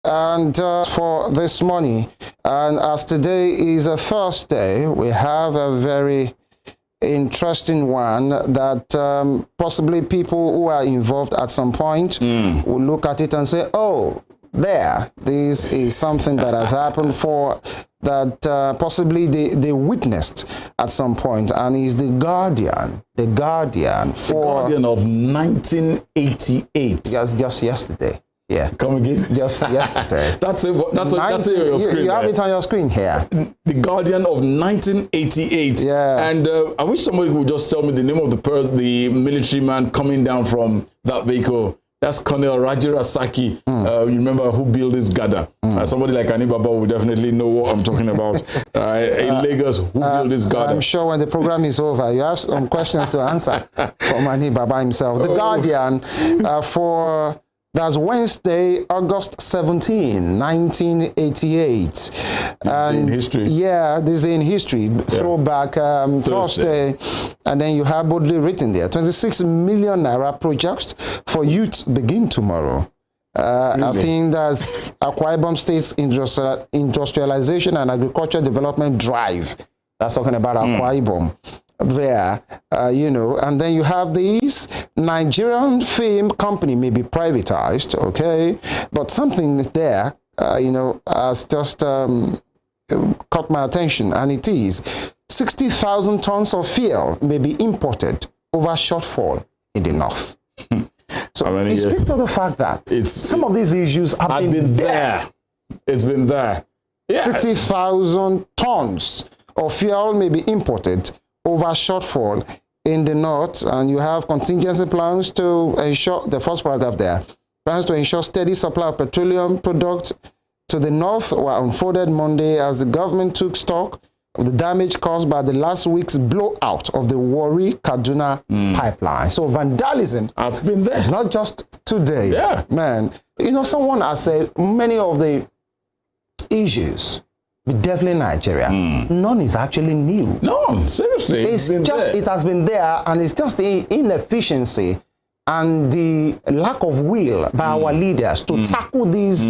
and for this morning. And as today is a Thursday, we have a very interesting one that possibly people who are involved at some point will look at it and say, oh, this is something that has happened for that possibly they witnessed at some point, and is the Guardian of 1988. just yesterday. Yeah. Come again? Just yesterday. That's it on your screen. You have it on your screen here. The Guardian of 1988. Yeah. And I wish somebody would just tell me the name of the military man coming down from that vehicle. That's Colonel Rajirasaki. You remember who built this Gada? Somebody like Anibaba will definitely know what I'm talking about. In Lagos, who built this Gada? I'm sure when the program is over, you have some questions to answer from Anibaba himself. The Guardian that's Wednesday, August 17, 1988. And in history. Yeah, this is in history. Yeah. Throwback Thursday. And then you have boldly written there, 26 million naira projects for youth begin tomorrow. Really? I think that's Akwa Ibom State's industrialization and agriculture development drive. That's talking about Akwa Ibom. There, and then you have these Nigerian film company may be privatized, okay, but something there, has just caught my attention, and it is 60,000 tons of fuel may be imported over shortfall in the north. So it speaks to the fact that some of these issues have been there. It's been there. Yeah. 60,000 tons of fuel may be imported over shortfall in the north, and you have contingency plans to ensure, the first paragraph there, plans to ensure steady supply of petroleum products to the north were unfolded Monday as the government took stock of the damage caused by the last week's blowout of the Warri-Kaduna pipeline. So vandalism has been there. It's not just today. Yeah. Man, someone has said many of the issues definitely Nigeria. None is actually new. No, seriously. It has been there, and it's just the inefficiency and the lack of will by our leaders to tackle these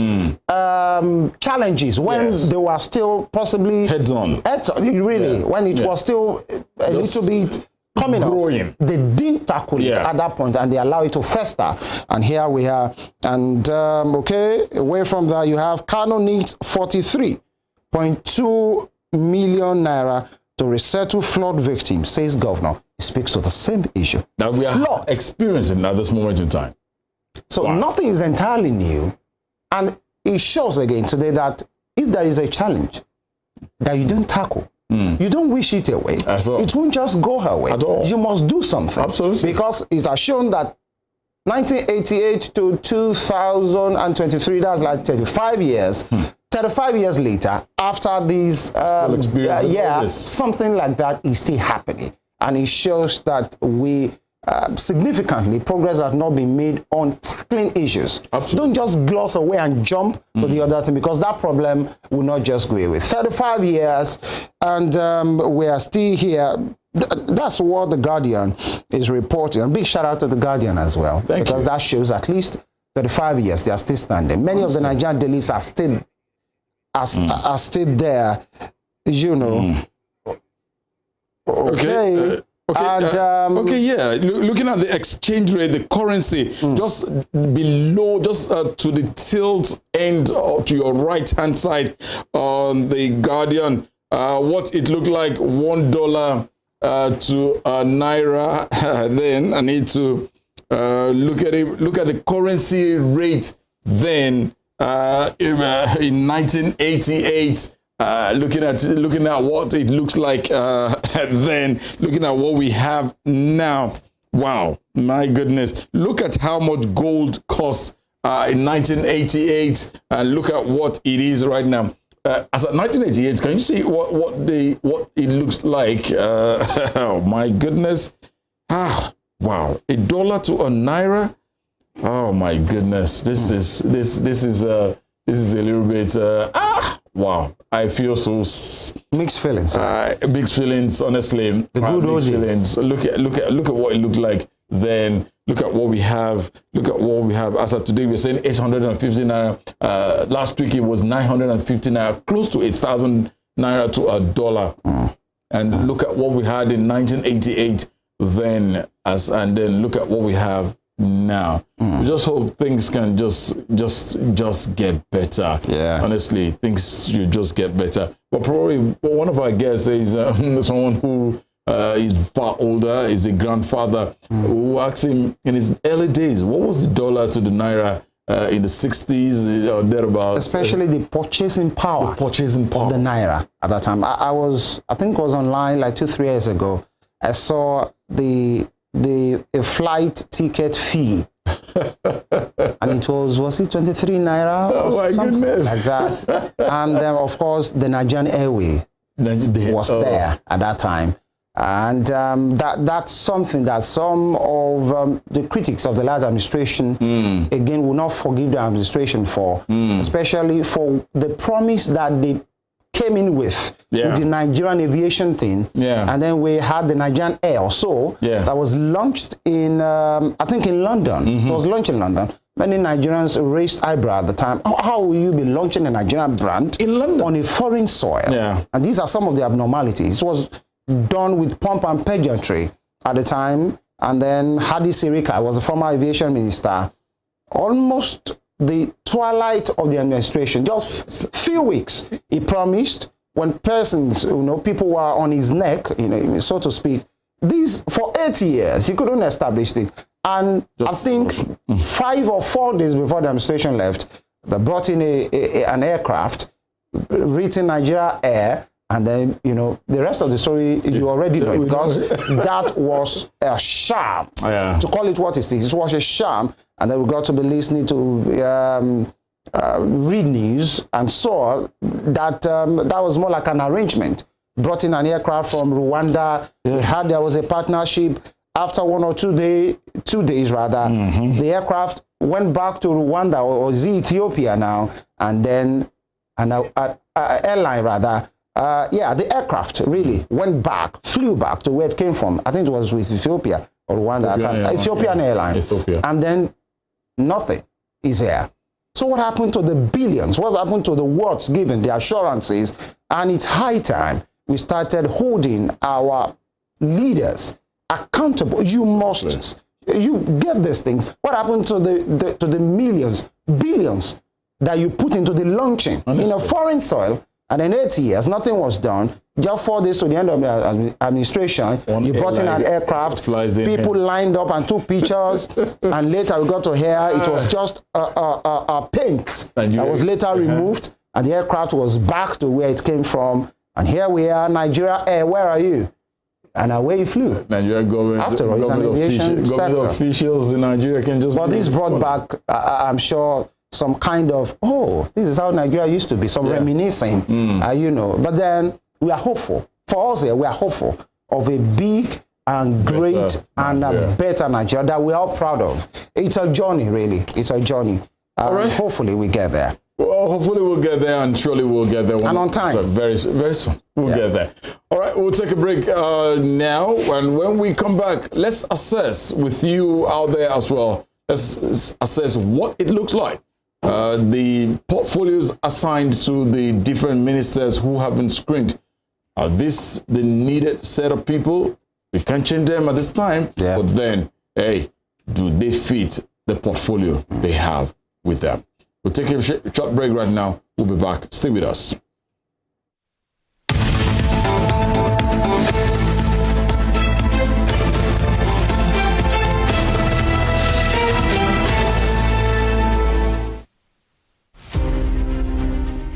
challenges when they were still possibly heads on. Really, when it was still a little bit coming up. They didn't tackle it at that point, and they allow it to fester. And here we are. And away from that, you have Kano needs 43.2 million naira to resettle flood victims, says governor. It speaks to the same issue that we are experiencing at this moment in time. So nothing is entirely new, and it shows again today that if there is a challenge that you don't tackle, you don't wish it away, it won't just go away. At all. You must do something. Absolutely. Because it has shown that 1988 to 2023, that's like 35 years. 35 years later, after these, something like that is still happening. And it shows that we significantly, progress has not been made on tackling issues. Absolutely. Don't just gloss away and jump to the other thing, because that problem will not just go away. 35 years, and we are still here. That's what the Guardian is reporting. A big shout out to the Guardian as well, because that shows at least 35 years they are still standing. Many of the Nigerian dailies are still there, Looking at the exchange rate, the currency, just below, to the tilt end to your right hand side on the Guardian, what it looked like $1 to a naira. Then I need to look at it. Look at the currency rate then in 1988. Looking at what it looks like then, looking at what we have now. Wow, my goodness. Look at how much gold cost in 1988, and look at what it is right now. As at 1988, can you see what it looks like? Oh my goodness. Wow, $1 to a naira. Oh my goodness. This is a little bit wow. I feel so mixed feelings. Mixed feelings, honestly. The good mixed feelings. Look at what it looked like then look at what we have. Look at what we have. As of today, we're saying 850 naira. Last week it was 950 naira, close to 1,000 naira to a dollar. And look at what we had in 1988 then, and then look at what we have now. We just hope things can just get better. Yeah. Honestly, things should just get better. But probably one of our guests is someone who is far older, is a grandfather, who asked him in his early days, what was the dollar to the naira in the 60s or thereabouts? Especially the purchasing power. The purchasing power of the naira at that time. I think it was online like 2-3 years ago. I saw a flight ticket fee. And it was it 23 naira or something like that. And then of course the Nigerian Airway was there at that time. And that's something that some of the critics of the last administration, again, will not forgive the administration for, especially for the promise that they came in with the Nigerian aviation thing. And then we had the Nigerian Air also that was launched in, I think in London. It was launched in London. Many Nigerians raised eyebrow at the time. How will you be launching a Nigerian brand in London on a foreign soil? And these are some of the abnormalities. It was done with pomp and pageantry at the time. And then Hadi Sirika was the former aviation minister. Almost the twilight of the administration, just few weeks, he promised when persons, people were on his neck, so to speak. These, for 8 years, he couldn't establish it. And I think 5 or 4 days before the administration left, they brought in an aircraft, written Nigeria Air, and then, the rest of the story, you already know it, because that was a sham. To call it what it is, it was a sham. And then we got to be listening to read news and saw that that was more like an arrangement. Brought in an aircraft from Rwanda. There was a partnership. After 1 or 2 days rather, the aircraft went back to Rwanda, or Ethiopia now, and then an airline rather. The aircraft really flew back to where it came from. I think it was with Ethiopia or Rwanda. Ethiopian Airline. Ethiopia. And then nothing is here. So what happened to the billions? What happened to the words given, the assurances? And it's high time we started holding our leaders accountable. You gave these things. What happened to the millions, billions that you put into the launching in a foreign soil? And in 8 years, nothing was done. Just 4 days to the end of the administration, you brought in an aircraft, people lined up and took pictures, and later we got to hear it was just a paint that was later removed, and the aircraft was back to where it came from. And here we are, Nigeria Air, where are you? And away he flew. Nigeria government, after all, it's an aviation sector. Government officials in Nigeria can just... But this brought back, I'm sure, some kind of, this is how Nigeria used to be, some reminiscing, But then we are hopeful. For us here, we are hopeful of a big and great and a better Nigeria that we're all proud of. It's a journey, really. It's a journey. Hopefully we get there. Well, hopefully we'll get there, and surely we'll get there. And on time. So very, very soon. We'll get there. All right, we'll take a break now. And when we come back, let's assess with you out there as well. Let's assess what it looks like. The portfolios assigned to the different ministers who have been screened. Are this the needed set of people? We can't change them at this time. But then, hey, do they fit the portfolio they have with them? We'll take a short break right now. We'll be back. Stay with us.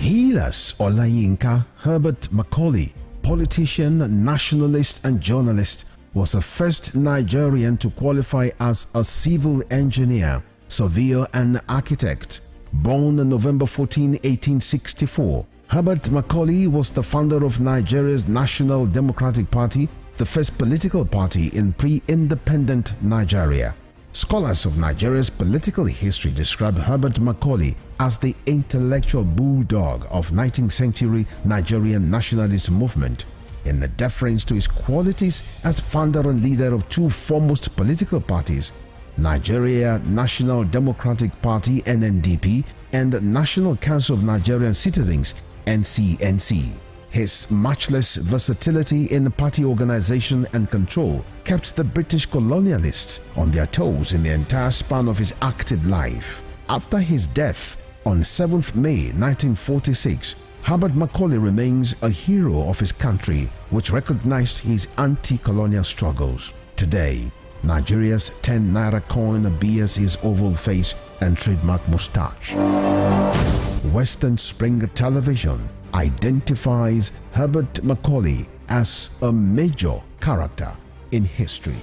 Hilas Olayinka Herbert Macaulay, politician, nationalist and journalist, was the first Nigerian to qualify as a civil engineer, surveyor and architect. Born on November 14, 1864, Herbert Macaulay was the founder of Nigeria's National Democratic Party, the first political party in pre-independent Nigeria. Scholars of Nigeria's political history describe Herbert Macaulay as the intellectual bulldog of 19th century Nigerian nationalist movement. in deference to his qualities as founder and leader of two foremost political parties, Nigeria National Democratic Party (NNDP) and National Council of Nigerian Citizens (NCNC). His matchless versatility in party organization and control kept the British colonialists on their toes in the entire span of his active life. After his death on 7th May 1946, Herbert Macaulay remains a hero of his country, which recognized his anti-colonial struggles. Today, Nigeria's 10 naira coin bears his oval face and trademark moustache. Western Spring Television identifies Herbert Macaulay as a major character in history.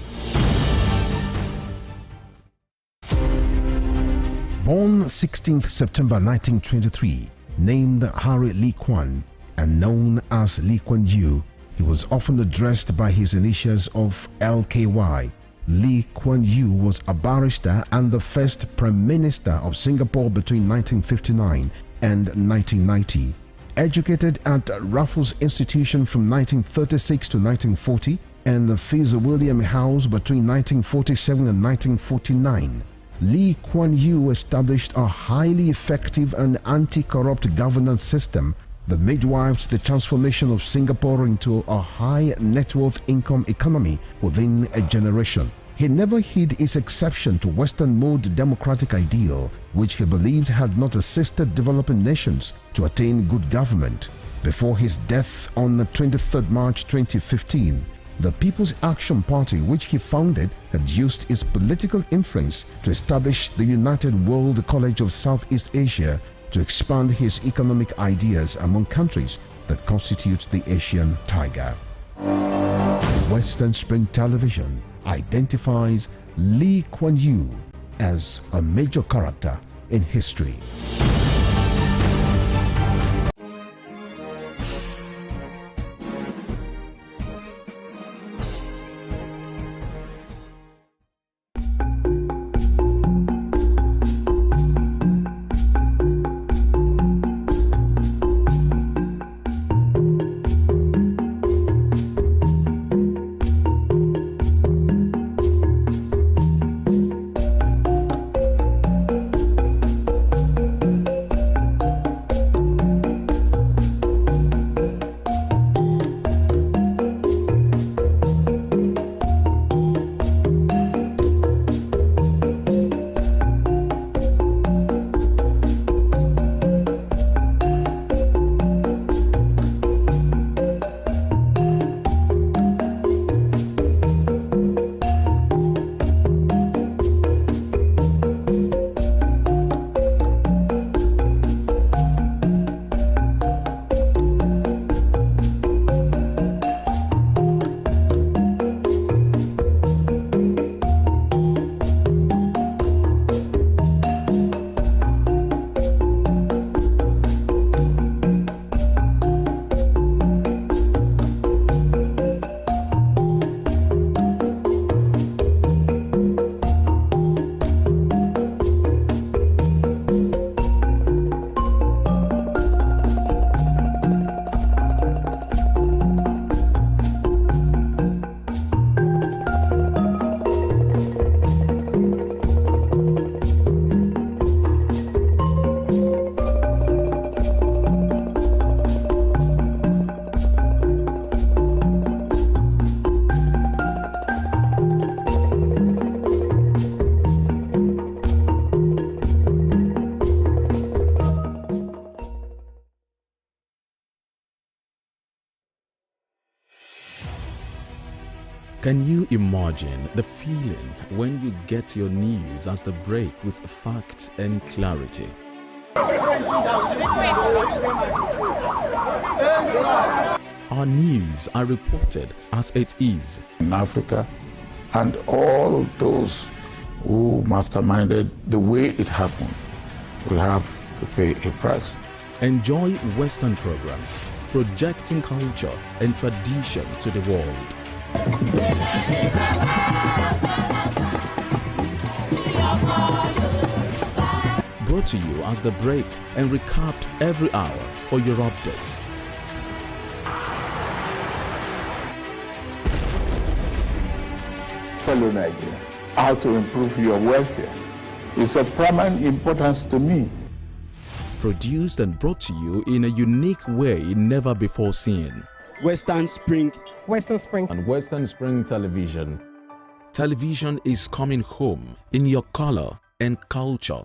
Born 16th September 1923, named Harry Lee Kwan and known as Lee Kuan Yew, he was often addressed by his initials of LKY. Lee Kuan Yew was a barrister and the first Prime Minister of Singapore between 1959 and 1990. Educated at Raffles Institution from 1936 to 1940 and the Fitzwilliam House between 1947 and 1949, Lee Kuan Yew established a highly effective and anti-corrupt governance system that midwives the transformation of Singapore into a high net worth income economy within a generation. He never hid his exception to Western mode democratic ideal, which he believed had not assisted developing nations to attain good government. Before his death on 23rd March 2015, the People's Action Party, which he founded, had used his political influence to establish the United World College of Southeast Asia to expand his economic ideas among countries that constitute the Asian Tiger. Western Spring Television identifies Lee Kuan Yew as a major character in history. Can you imagine the feeling when you get your news as the break with facts and clarity? Our news are reported as it is. In Africa, and all those who masterminded the way it happened will have to pay a price. Enjoy Western programs, projecting culture and tradition to the world. Brought to you as the break and recapped every hour for your update. fellow Nigerians, how to improve your welfare. It's of paramount importance to me. Produced and brought to you in a unique way never before seen. Western Spring. Western Spring. And Western Spring Television. Television is coming home in your color and culture.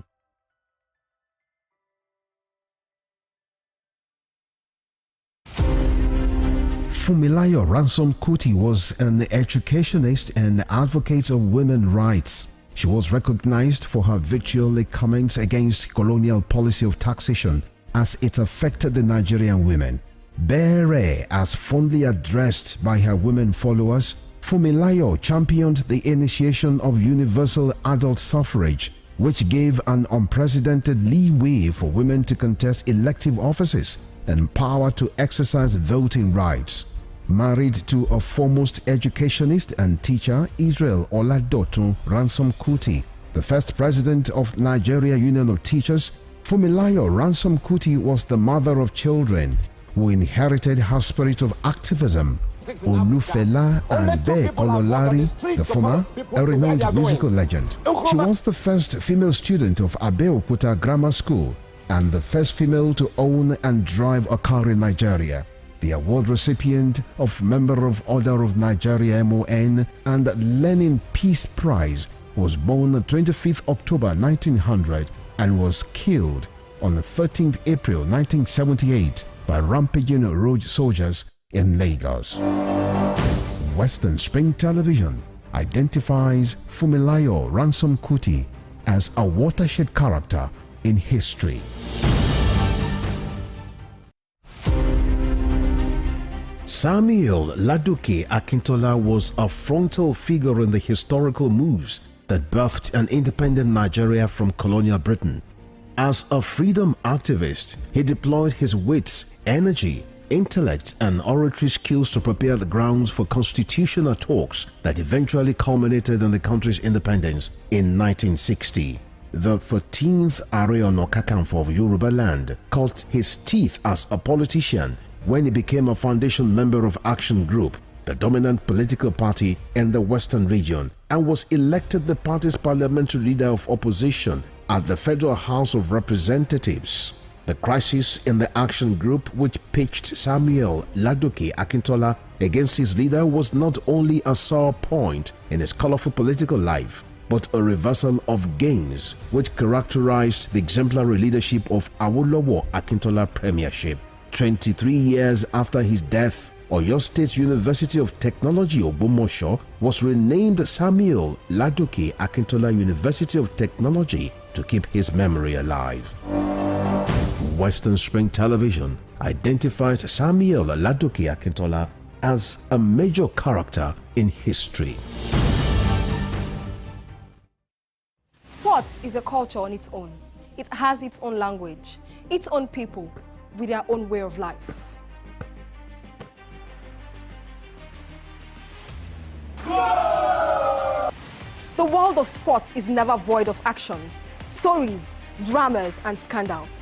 Funmilayo Ransom Kuti was an educationist and advocate of women's rights. She was recognized for her vitriolic comments against colonial policy of taxation as it affected the Nigerian women. Bere, as fondly addressed by her women followers, Funmilayo championed the initiation of universal adult suffrage, which gave an unprecedented leeway for women to contest elective offices and power to exercise voting rights. Married to a foremost educationist and teacher, Israel Oladotun Ransom Kuti, the first president of Nigeria Union of Teachers, Funmilayo Ransom Kuti was the mother of children who inherited her spirit of activism. Olufela and Be Kololari, the former, a renowned musical legend. She was the first female student of Abeokuta Grammar School and the first female to own and drive a car in Nigeria. The award recipient of Member of Order of Nigeria MON and Lenin Peace Prize, was born on 25th October 1900 and was killed on 13th April 1978 by rampaging road soldiers in Lagos. Western Spring Television identifies Funmilayo Ransom Kuti as a watershed character in history. Samuel Ladoke Akintola was a frontal figure in the historical moves that birthed an independent Nigeria from colonial Britain. As a freedom activist, he deployed his wits, energy, intellect and oratory skills to prepare the grounds for constitutional talks that eventually culminated in the country's independence in 1960. The 13th Ààrẹ Ọ̀nà Kakanfò of Yoruba land cut his teeth as a politician when he became a foundation member of Action Group, the dominant political party in the Western region, and was elected the party's parliamentary leader of opposition at the Federal House of Representatives. The crisis in the Action Group, which pitched Samuel Ladoke Akintola against his leader, was not only a sore point in his colorful political life, but a reversal of gains which characterized the exemplary leadership of Awolowo Akintola premiership. 23 years after his death, Oyo State University of Technology Ogbomosho was renamed Samuel Ladoke Akintola University of Technology to keep his memory alive. Western Spring Television identifies Samuel Ladoke Akintola as a major character in history. Sports is a culture on its own. It has its own language, its own people, with their own way of life. The world of sports is never void of actions, stories, dramas, and scandals.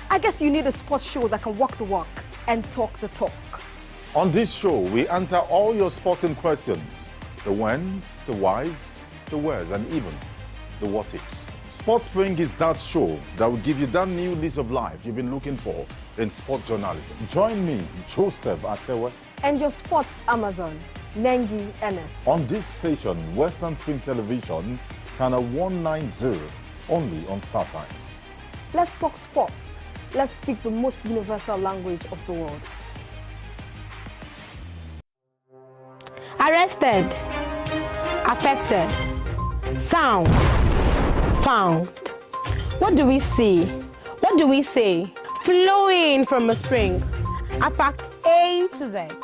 I guess you need a sports show that can walk the walk and talk the talk. On this show, we answer all your sporting questions. The whens, the whys, the wheres, and even the what ifs. Sports Spring is that show that will give you that new lease of life you've been looking for in sport journalism. Join me, Joseph Atewa, And your sports Amazon, Nengi Ernest. on this station, Western Spring Television, channel 190, only on Star Times. Let's talk sports. Let's speak the most universal language of the world. Arrested, affected, sound, found. What do we see? What do we say? Flowing from a spring, a fact A to Z.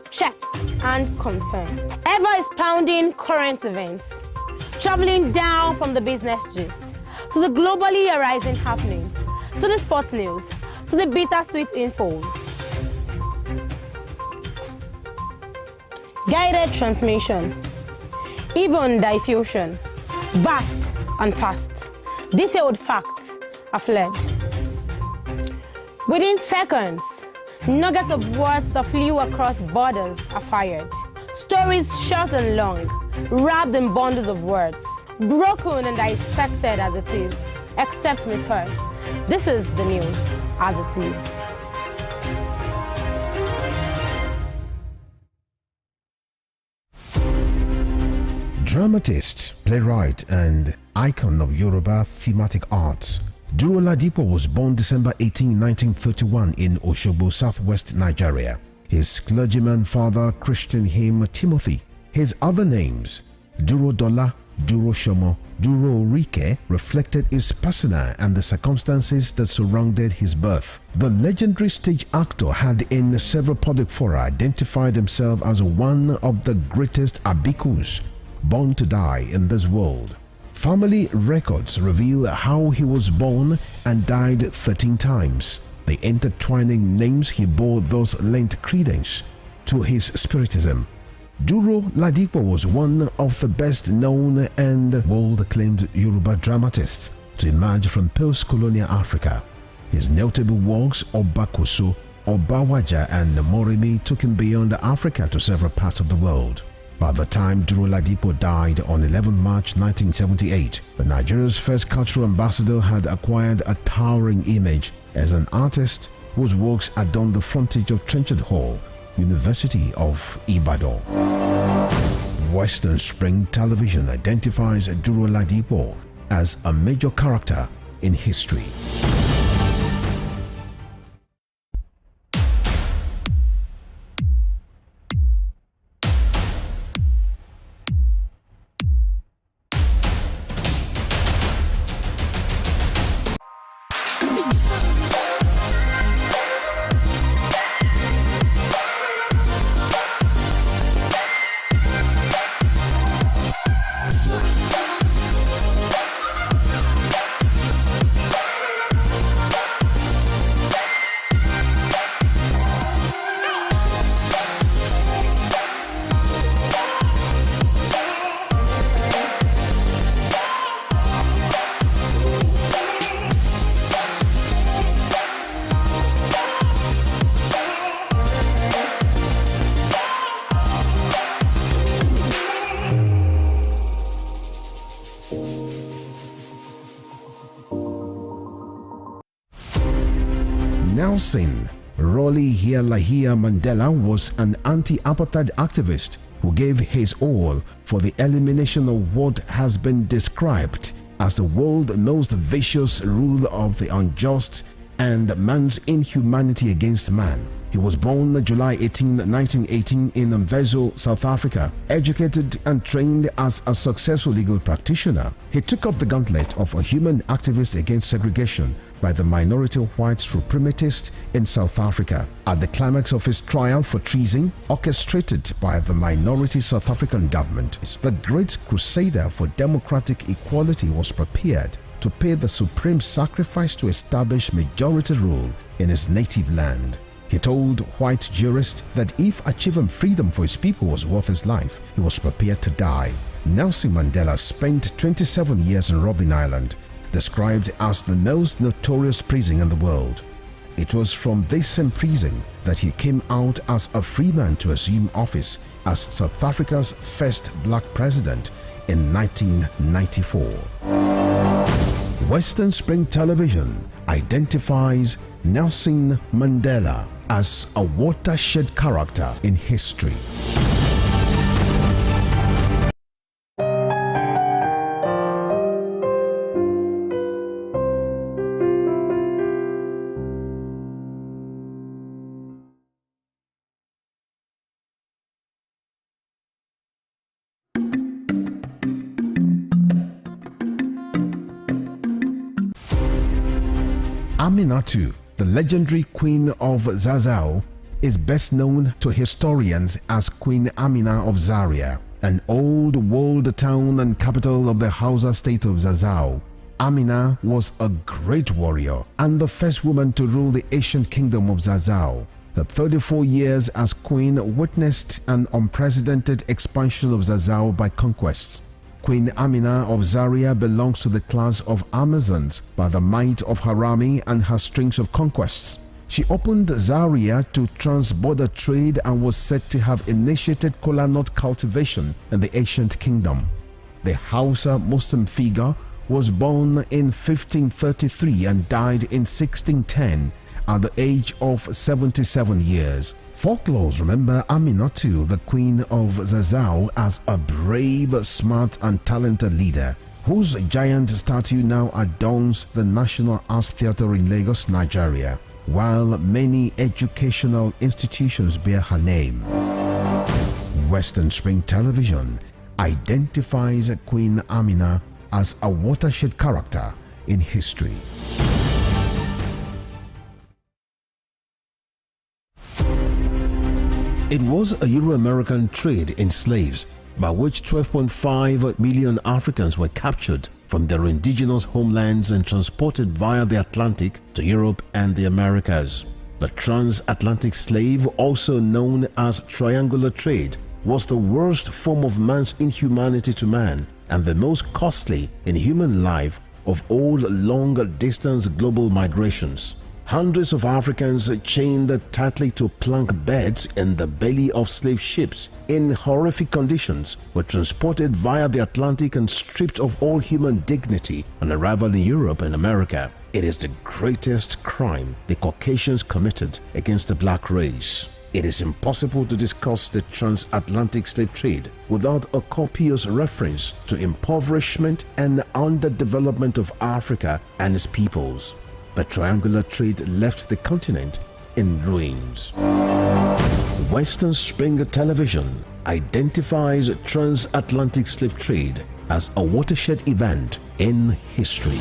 Check and confirm. Ever is pounding current events, traveling down from the business gist to the globally arising happenings, to the sports news, to the bittersweet infos. Guided transmission, even diffusion, vast and fast, detailed facts are fled. Within seconds, nuggets of words that flew across borders are fired. Stories short and long, wrapped in bundles of words, broken and dissected as it is, except misheard. This is the news as it is. Dramatist, playwright, and icon of Yoruba thematic arts, Duro Ladipo was born December 18, 1931 in Osogbo, southwest Nigeria. His clergyman father christened him Timothy. His other names, Duro Dola, Duro Shomo, Duro Rike, reflected his persona and the circumstances that surrounded his birth. The legendary stage actor had in several public fora identified himself as one of the greatest abikus born to die in this world. Family records reveal how he was born and died 13 times. The intertwining names he bore thus lent credence to his spiritism. Duro Ladipo was one of the best known and world-acclaimed Yoruba dramatists to emerge from post-colonial Africa. His notable works Obakoso, Obawaja and Moremi took him beyond Africa to several parts of the world. By the time Duro Ladipo died on 11 March 1978, the Nigeria's first cultural ambassador had acquired a towering image as an artist whose works adorned the frontage of Trenchard Hall, University of Ibadan. Western Spring Television identifies Duro Ladipo as a major character in history. Nelson Rolihlahla Mandela was an anti-apartheid activist who gave his all for the elimination of what has been described as the world's most vicious rule of the unjust and man's inhumanity against man. He was born July 18, 1918 in Mvezo, South Africa. Educated and trained as a successful legal practitioner, he took up the gauntlet of a human activist against segregation by the minority white suprematists in South Africa. At the climax of his trial for treason, orchestrated by the minority South African government, the great crusader for democratic equality was prepared to pay the supreme sacrifice to establish majority rule in his native land. He told white jurists that if achieving freedom for his people was worth his life, he was prepared to die. Nelson Mandela spent 27 years in Robben Island, described as the most notorious prison in the world. It was from this same prison that he came out as a free man to assume office as South Africa's first black president in 1994. Western Spring Television identifies Nelson Mandela as a watershed character in history. Aminatu, the legendary Queen of Zazzau, is best known to historians as Queen Amina of Zaria, an old world town and capital of the Hausa state of Zazzau. Amina was a great warrior and the first woman to rule the ancient kingdom of Zazzau. The 34 years as queen witnessed an unprecedented expansion of Zazzau by conquests. Queen Amina of Zaria belongs to the class of Amazons by the might of her army and her strings of conquests. She opened Zaria to trans-border trade and was said to have initiated kola nut cultivation in the ancient kingdom. The Hausa Muslim figure was born in 1533 and died in 1610 at the age of 77 years. Folklores remember Aminatu, the Queen of Zazzau, as a brave, smart and talented leader, whose giant statue now adorns the National Arts Theatre in Lagos, Nigeria, while many educational institutions bear her name. Western Spring Television identifies Queen Amina as a watershed character in history. It was a Euro-American trade in slaves by which 12.5 million Africans were captured from their indigenous homelands and transported via the Atlantic to Europe and the Americas. The transatlantic slave, also known as triangular trade, was the worst form of man's inhumanity to man and the most costly in human life of all long-distance global migrations. Hundreds of Africans chained tightly to plank beds in the belly of slave ships in horrific conditions were transported via the Atlantic and stripped of all human dignity on arrival in Europe and America. It is the greatest crime the Caucasians committed against the black race. It is impossible to discuss the transatlantic slave trade without a copious reference to impoverishment and underdevelopment of Africa and its peoples. The triangular trade left the continent in ruins. Western Spring Television identifies transatlantic slave trade as a watershed event in history.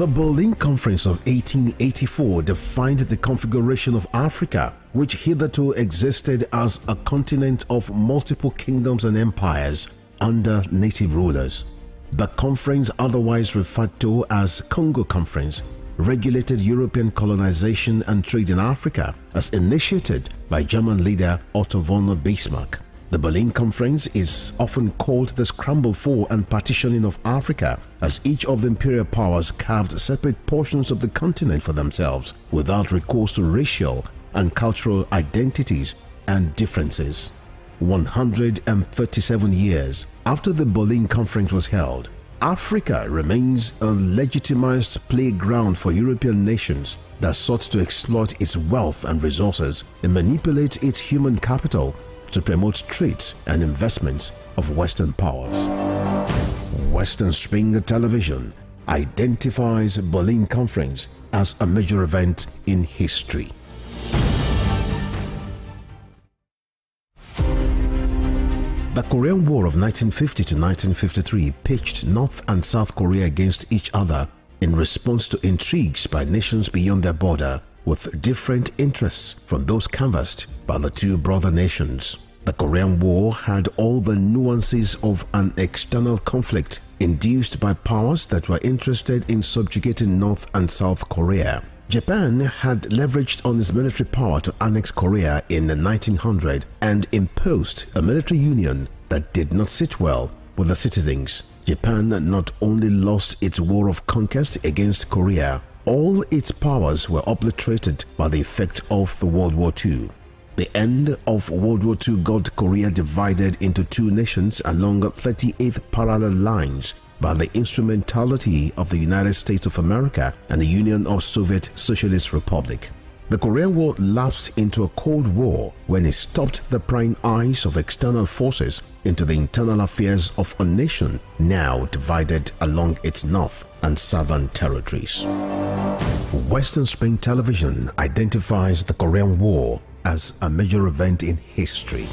The Berlin Conference of 1884 defined the configuration of Africa, which hitherto existed as a continent of multiple kingdoms and empires under native rulers. The conference, otherwise referred to as Congo Conference, regulated European colonization and trade in Africa as initiated by German leader Otto von Bismarck. The Berlin Conference is often called the scramble for and partitioning of Africa, as each of the imperial powers carved separate portions of the continent for themselves without recourse to racial and cultural identities and differences. 137 years after the Berlin Conference was held, Africa remains a legitimized playground for European nations that sought to exploit its wealth and resources and manipulate its human capital to promote trades and investments of Western powers. Western Spring Television identifies Berlin Conference as a major event in history. The Korean War of 1950 to 1953 pitched North and South Korea against each other in response to intrigues by nations beyond their border with different interests from those canvassed by the two brother nations. The Korean War had all the nuances of an external conflict induced by powers that were interested in subjugating North and South Korea. Japan had leveraged on its military power to annex Korea in 1900 and imposed a military union that did not sit well with the citizens. Japan not only lost its war of conquest against Korea, all its powers were obliterated by the effect of the World War II. The end of World War II got Korea divided into two nations along 38 parallel lines by the instrumentality of the United States of America and the Union of Soviet Socialist Republic. The Korean War lapsed into a Cold War when it stopped the prying eyes of external forces into the internal affairs of a nation now divided along its north and southern territories. Western Spring Television identifies the Korean War as a major event in history.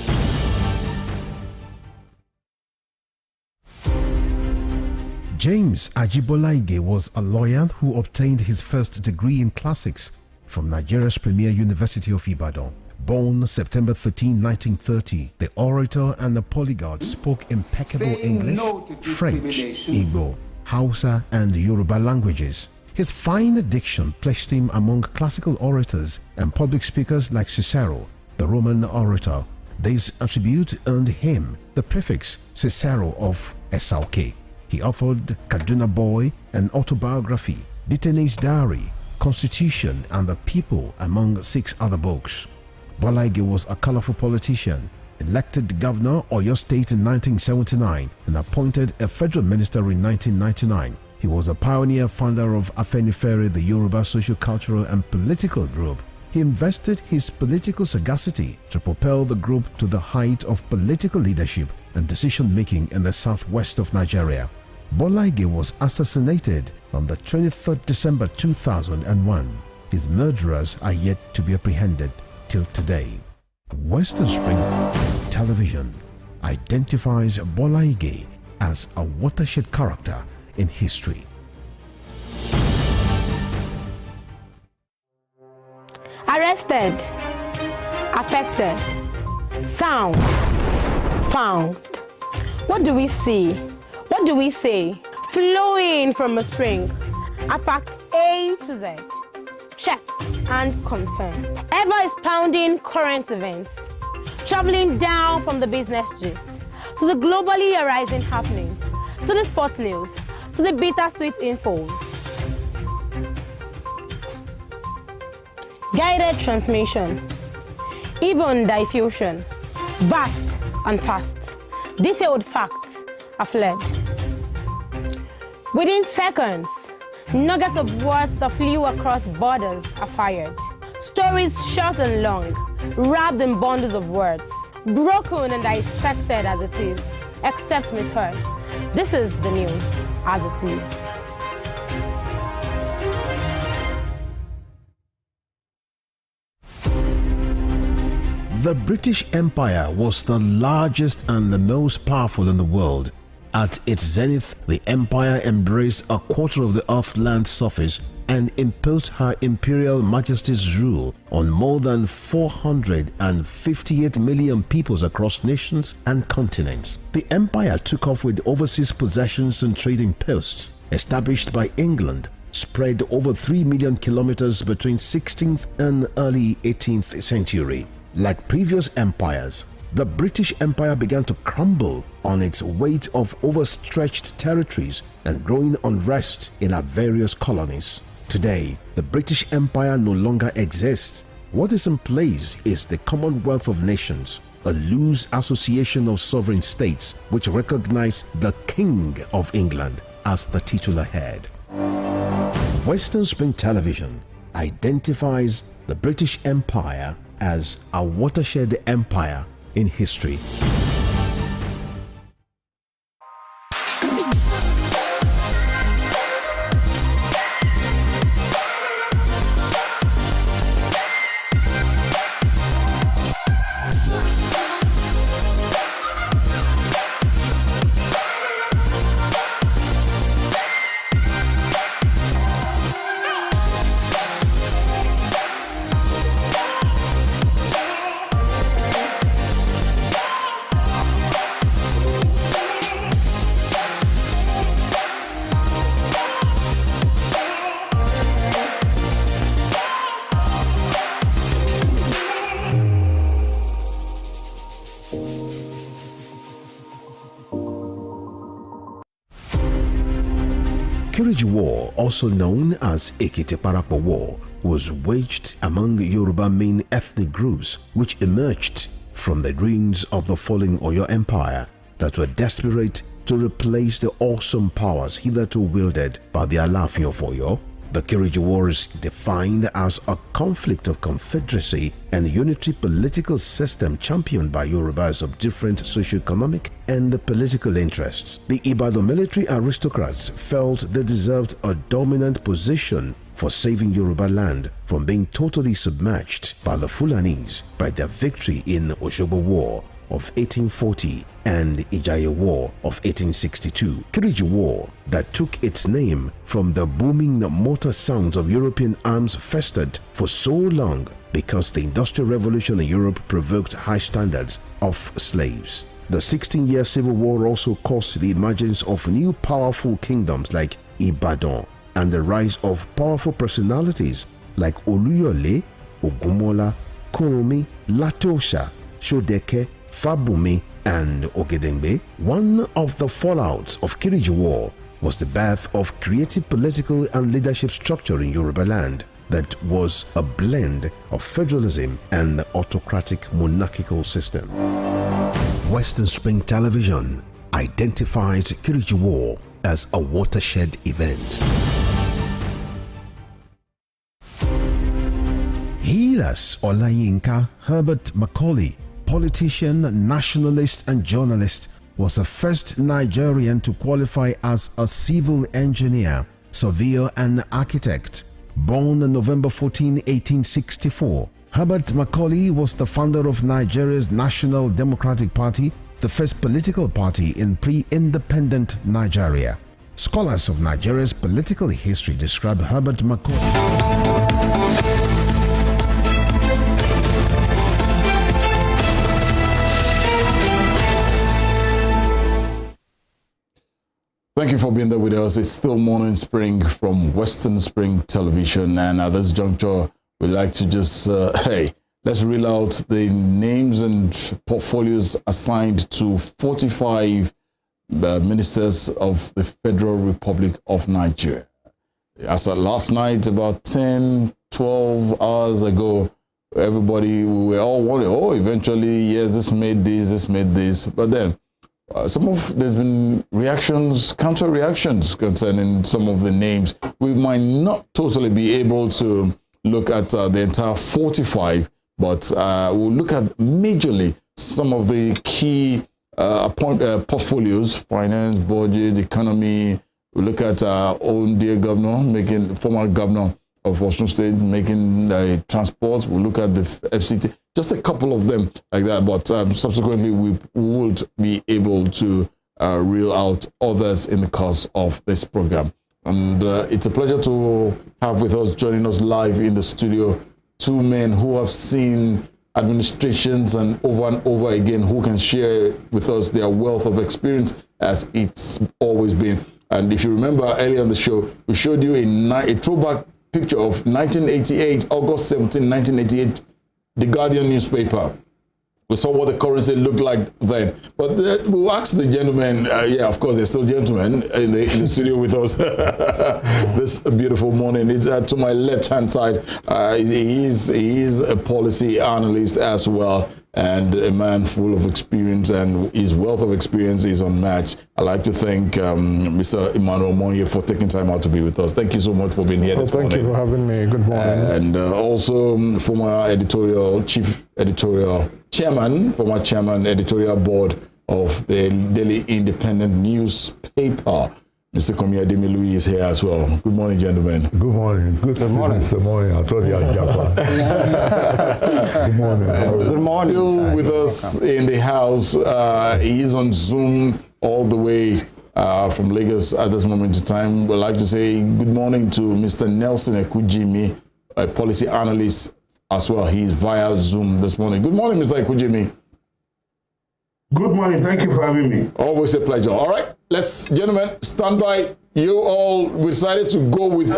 James Ajibolaige was a lawyer who obtained his first degree in classics from Nigeria's premier University of Ibadan. Born September 13, 1930, the orator and the polyglot spoke impeccable English, French, Igbo, Hausa, and Yoruba languages. His fine diction placed him among classical orators and public speakers like Cicero, the Roman orator. This attribute earned him the prefix Cicero of Esauke. He authored Kaduna Boy, an autobiography, Detainee's Diary, Constitution, and the People, among 6 other books. Bolaige was a colorful politician, elected governor of Oyo State in 1979 and appointed a federal minister in 1999. He was a pioneer founder of Afenifere, the Yoruba socio-cultural and political group. He invested his political sagacity to propel the group to the height of political leadership and decision-making in the southwest of Nigeria. Bolaige was assassinated on the 23rd December 2001. His murderers are yet to be apprehended till today. Western Spring Television identifies Bolaige as a watershed character in history. Arrested, affected, sound, found. What do we see? What do we say? Flowing from a spring. A fact A to Z. Check and confirm. Ever expounding current events. Traveling down from the business gist to the globally arising happenings, to the sports news, to the bittersweet infos. Guided transmission, even diffusion, vast and fast, detailed facts are fled. Within seconds, nuggets of words that flew across borders are fired. Stories short and long, wrapped in bundles of words, broken and dissected as it is, except misheard. This is the news as it is. The British Empire was the largest and the most powerful in the world. At its zenith, the empire embraced a quarter of the earth's land surface and imposed her imperial majesty's rule on more than 458 million peoples across nations and continents. The empire took off with overseas possessions and trading posts established by England, spread over 3 million kilometers between 16th and early 18th century. Like previous empires, the British Empire began to crumble on its weight of overstretched territories and growing unrest in our various colonies. Today, the British Empire no longer exists. What is in place is the Commonwealth of Nations, a loose association of sovereign states which recognize the King of England as the titular head. Western Spring Television identifies the British Empire as a watershed empire in history. Kiriji War, also known as Ekiti-Parapa War, was waged among Yoruba main ethnic groups which emerged from the ruins of the falling Oyo Empire that were desperate to replace the awesome powers hitherto wielded by the Alaafin of Oyo. The Kiriji War is defined as a conflict of confederacy and unitary political system championed by Yorubas of different socio-economic and political interests. The Ibadan military aristocrats felt they deserved a dominant position for saving Yoruba land from being totally submerged by the Fulanis by their victory in Osogbo War of 1840 and Ijaye War of 1862. Kiriji War, that took its name from the booming motor sounds of European arms, festered for so long because the Industrial Revolution in Europe provoked high standards of slaves. The 16-year Civil War also caused the emergence of new powerful kingdoms like Ibadan and the rise of powerful personalities like Oluyole, Ogunmola, Kurumi, Latosha, Shodeke, Fabumi, and Ogedengbe. One of the fallouts of Kiriji War was the birth of creative political and leadership structure in Yoruba land that was a blend of federalism and the autocratic monarchical system. Western Spring Television identifies Kiriji War as a watershed event. Hilas Olayinka Herbert Macaulay, politician, nationalist and journalist, was the first Nigerian to qualify as a civil engineer, surveyor and architect. Born on November 14, 1864, Herbert Macaulay was the founder of Nigeria's National Democratic Party, the first political party in pre-independent Nigeria. Scholars of Nigeria's political history describe Herbert Macaulay. Thank you for being there with us. It's still Morning Spring from Western Spring Television. And at this juncture, we like to just, let's reel out the names and portfolios assigned to 45 ministers of the Federal Republic of Nigeria. As of last night, about 10, 12 hours ago, everybody, we were all wondering, eventually, yes, this made this. But then, there's been reactions, counter reactions concerning some of the names. We might not totally be able to look at the entire 45, but we'll look at majorly some of the key portfolios: finance, budget, economy. We'll look at our own dear governor, former governor of Osun State, making transport. We'll look at the FCT. Just a couple of them like that, but subsequently we would be able to reel out others in the course of this program. And it's a pleasure to have with us, joining us live in the studio, two men who have seen administrations and over again, who can share with us their wealth of experience as it's always been. And if you remember earlier on the show, we showed you a throwback picture of 1988, August 17, 1988, The Guardian newspaper. We saw what the currency looked like then. But we'll ask the gentlemen, of course, there's still gentlemen in the studio with us this beautiful morning. It's to my left-hand side. He is a policy analyst as well, and a man full of experience, and his wealth of experience is unmatched. I'd like to thank Mr. EMMANUEL MONYE for taking time out to be with us. Thank you so much for being here this morning. Thank you for having me. Good morning. And also former former chairman, editorial board of the Daily Independent newspaper. Mr. ADEMILUYI is here as well. Good morning, gentlemen. Good morning. Good morning. Good morning. I told you Good morning. Good morning. Still with us in the house. He is on Zoom all the way from Lagos at this moment in time. We'd like to say good morning to Mr. Nelson Ekujimi, a policy analyst as well. He's via Zoom this morning. Good morning, Mr. Ekujimi. Good morning. Thank you for having me. Always a pleasure. All right, gentlemen, stand by. You all decided to go with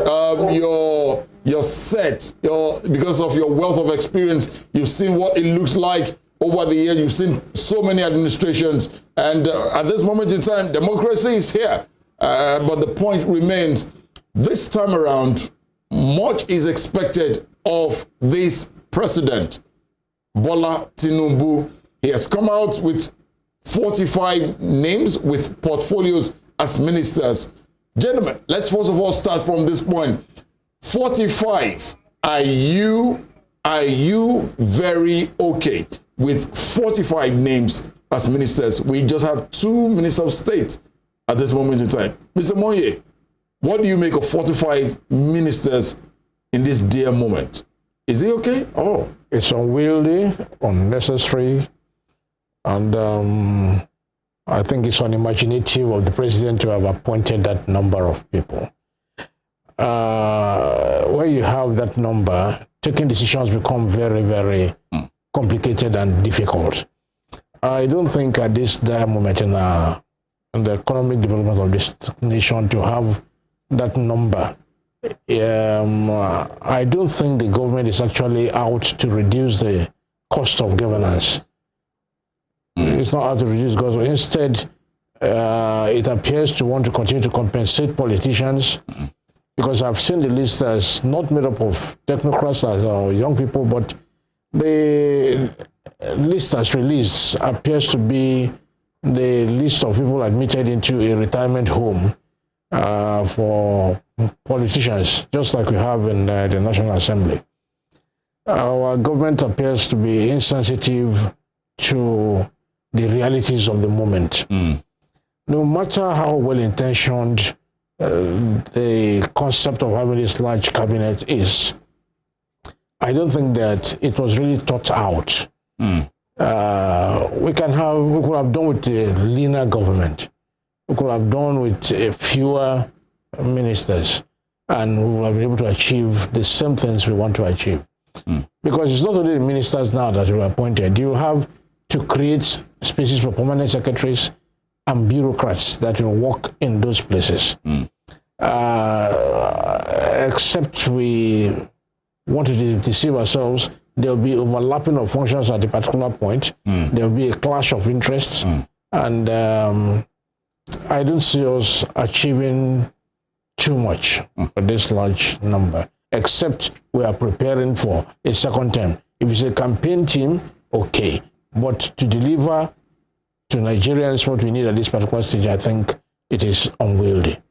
your set, because of your wealth of experience. You've seen what it looks like over the years. You've seen so many administrations, and at this moment in time, democracy is here. But the point remains: this time around, much is expected of this president, Bola Tinubu. He has come out with 45 names with portfolios as ministers. Gentlemen, let's first of all start from this point. 45. Are you very okay with 45 names as ministers? We just have 2 ministers of state at this moment in time. Mr. MONYE, what do you make of 45 ministers in this dear moment? Is it okay? Oh, it's unwieldy, unnecessary, and I think it's unimaginative of the president to have appointed that number of people. When you have that number, taking decisions become very, very complicated and difficult. I don't think at this dire moment in the economic development of this nation to have that number. I don't think the government is actually out to reduce the cost of governance. It's not out to reduce cost. Instead, it appears to want to continue to compensate politicians, because I've seen the list as not made up of technocrats or young people, but the list as released appears to be the list of people admitted into a retirement home for politicians, just like we have in the National Assembly. Our government appears to be insensitive to the realities of the moment. No matter how well-intentioned the concept of having this large cabinet is, I don't think that it was really thought out. We could have done with a leaner government. We could have done with fewer ministers, and we would have been able to achieve the same things we want to achieve. Because it's not only the ministers now that were appointed. You have to create spaces for permanent secretaries and bureaucrats that will work in those places. Except we want to deceive ourselves, there will be overlapping of functions at a particular point. There will be a clash of interests. And I don't see us achieving too much for this large number, except we are preparing for a second term. If it's a campaign team, okay. But to deliver to Nigerians what we need at this particular stage, I think it is unwieldy.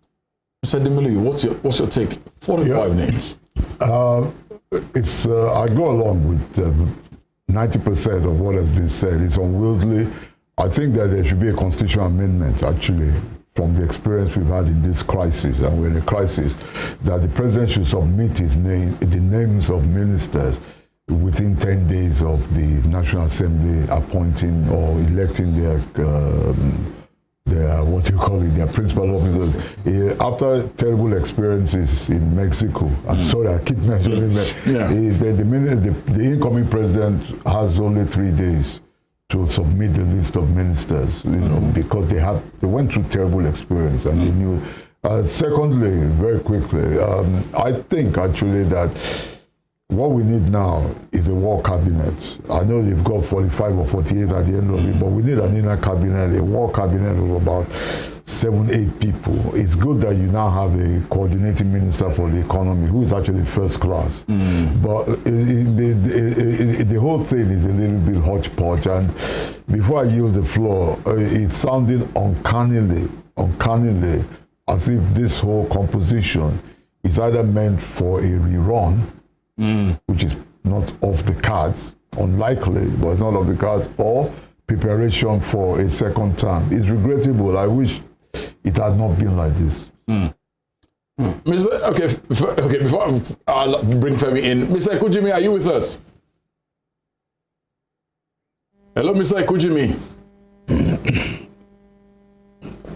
Mr. ADEMILUYI, what's your take? 45 names. I go along with 90% of what has been said. It's unwieldy. I think that there should be a constitutional amendment, actually, from the experience we've had in this crisis, and we're in a crisis, that the president should submit the names of ministers within 10 days of the National Assembly appointing or electing their their principal officers. After terrible experiences in Mexico, sorry, I keep mentioning that, the incoming president has only 3 days to submit the list of ministers, because they went through terrible experience and they knew. Secondly, very quickly, I think actually that what we need now is a war cabinet. I know they've got 45 or 48 at the end of it, but we need an inner cabinet, a war cabinet of about 7-8 people. It's good that you now have a coordinating minister for the economy who is actually first class. But the whole thing is a little bit hodgepodge. And before I yield the floor, it's sounding uncannily as if this whole composition is either meant for a rerun, which is not off the cards, unlikely, but it's not off the cards, or preparation for a second term. It's regrettable. I wish it had not been like this. Okay, before I'll bring Femi in, Mr. Kujimi, are you with us? Hello, Mr. Kujimi.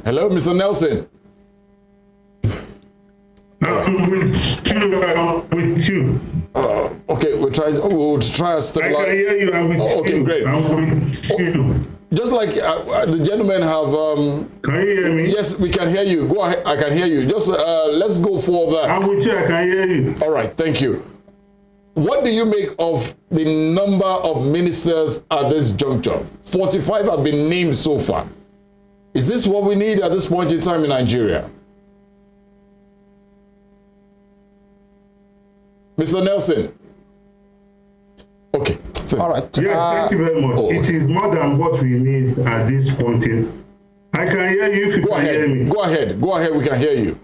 Hello, Mr. Nelson. With you. Okay, we'll try to stabilize. I can hear you. I'm with you. Okay, great. I'm with you. Just like the gentlemen have. Can you hear me? Yes, we can hear you. Go ahead. I can hear you. Just let's go for that. I'm with you. I can hear you. All right. Thank you. What do you make of the number of ministers at this juncture? 45 have been named so far. Is this what we need at this point in time in Nigeria? Mr. Nelson. Okay. All right. Yes, thank you very much. It is more than what we need at this point in. I can hear you if you Go can ahead. hear me. Go ahead. Go ahead. We can hear you.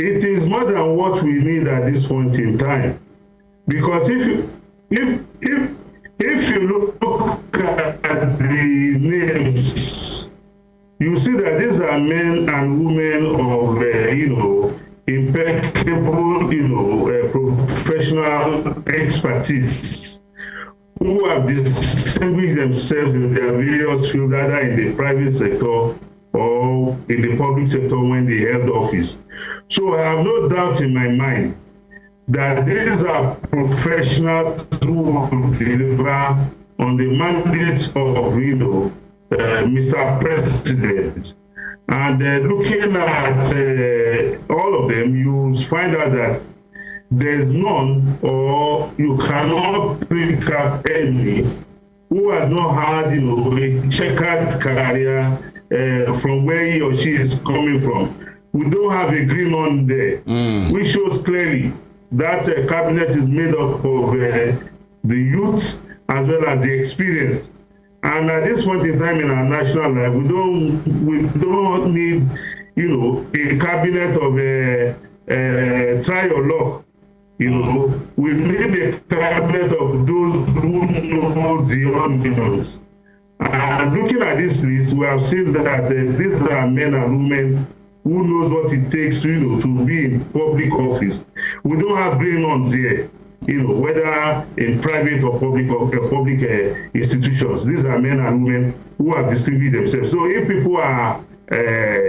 it is more than what we need at this point in time. Because if you look at the names, you see that these are men and women of, impeccable, professional expertise who have distinguished themselves in their various fields, either in the private sector or in the public sector when they held office. So I have no doubt in my mind that these are professionals who will deliver on the mandate of, Mr. President. And looking at all of them, you find out that there's none, or you cannot pick out any who has not had, a checkered career from where he or she is coming from. We don't have a green on there, which shows clearly that cabinet is made up of the youth as well as the experience. And at this point in time in our national life, we don't need, a cabinet of try your luck. We need a cabinet of those who know the unknowns. And looking at this list, we have seen that these are men and women who knows what it takes to be in public office. We don't have green ones here, whether in private or public institutions. These are men and women who have distinguished themselves. So if people are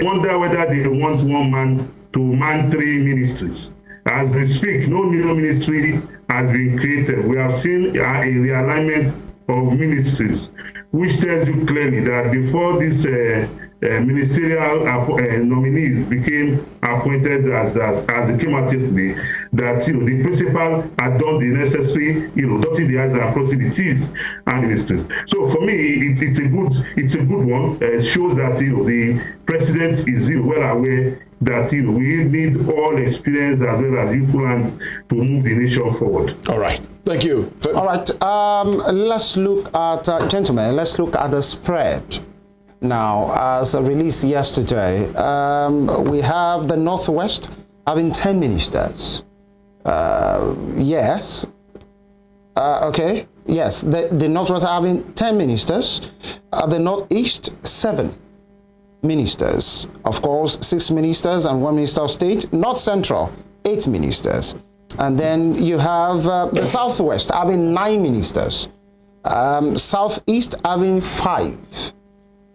wonder whether they want one man to man 3 ministries, as we speak, no new ministry has been created. We have seen a realignment of ministries, which tells you clearly that before this ministerial nominees became appointed as it came out yesterday, that the principal had done the necessary, dotting the i's and crossing the t's and ministries. So for me, it's a good one. It shows that the president is well aware that we need all experience as well as influence to move the nation forward. All right. Thank you. All right. Let's look at, gentlemen, let's look at the spread. Now, as released yesterday, we have the Northwest having 10 ministers. Yes. Okay. Yes. The Northwest having 10 ministers. The Northeast, 7 ministers. Of course, 6 ministers and 1 minister of state. North Central, 8 ministers. And then you have the Southwest having 9 ministers. Southeast having 5.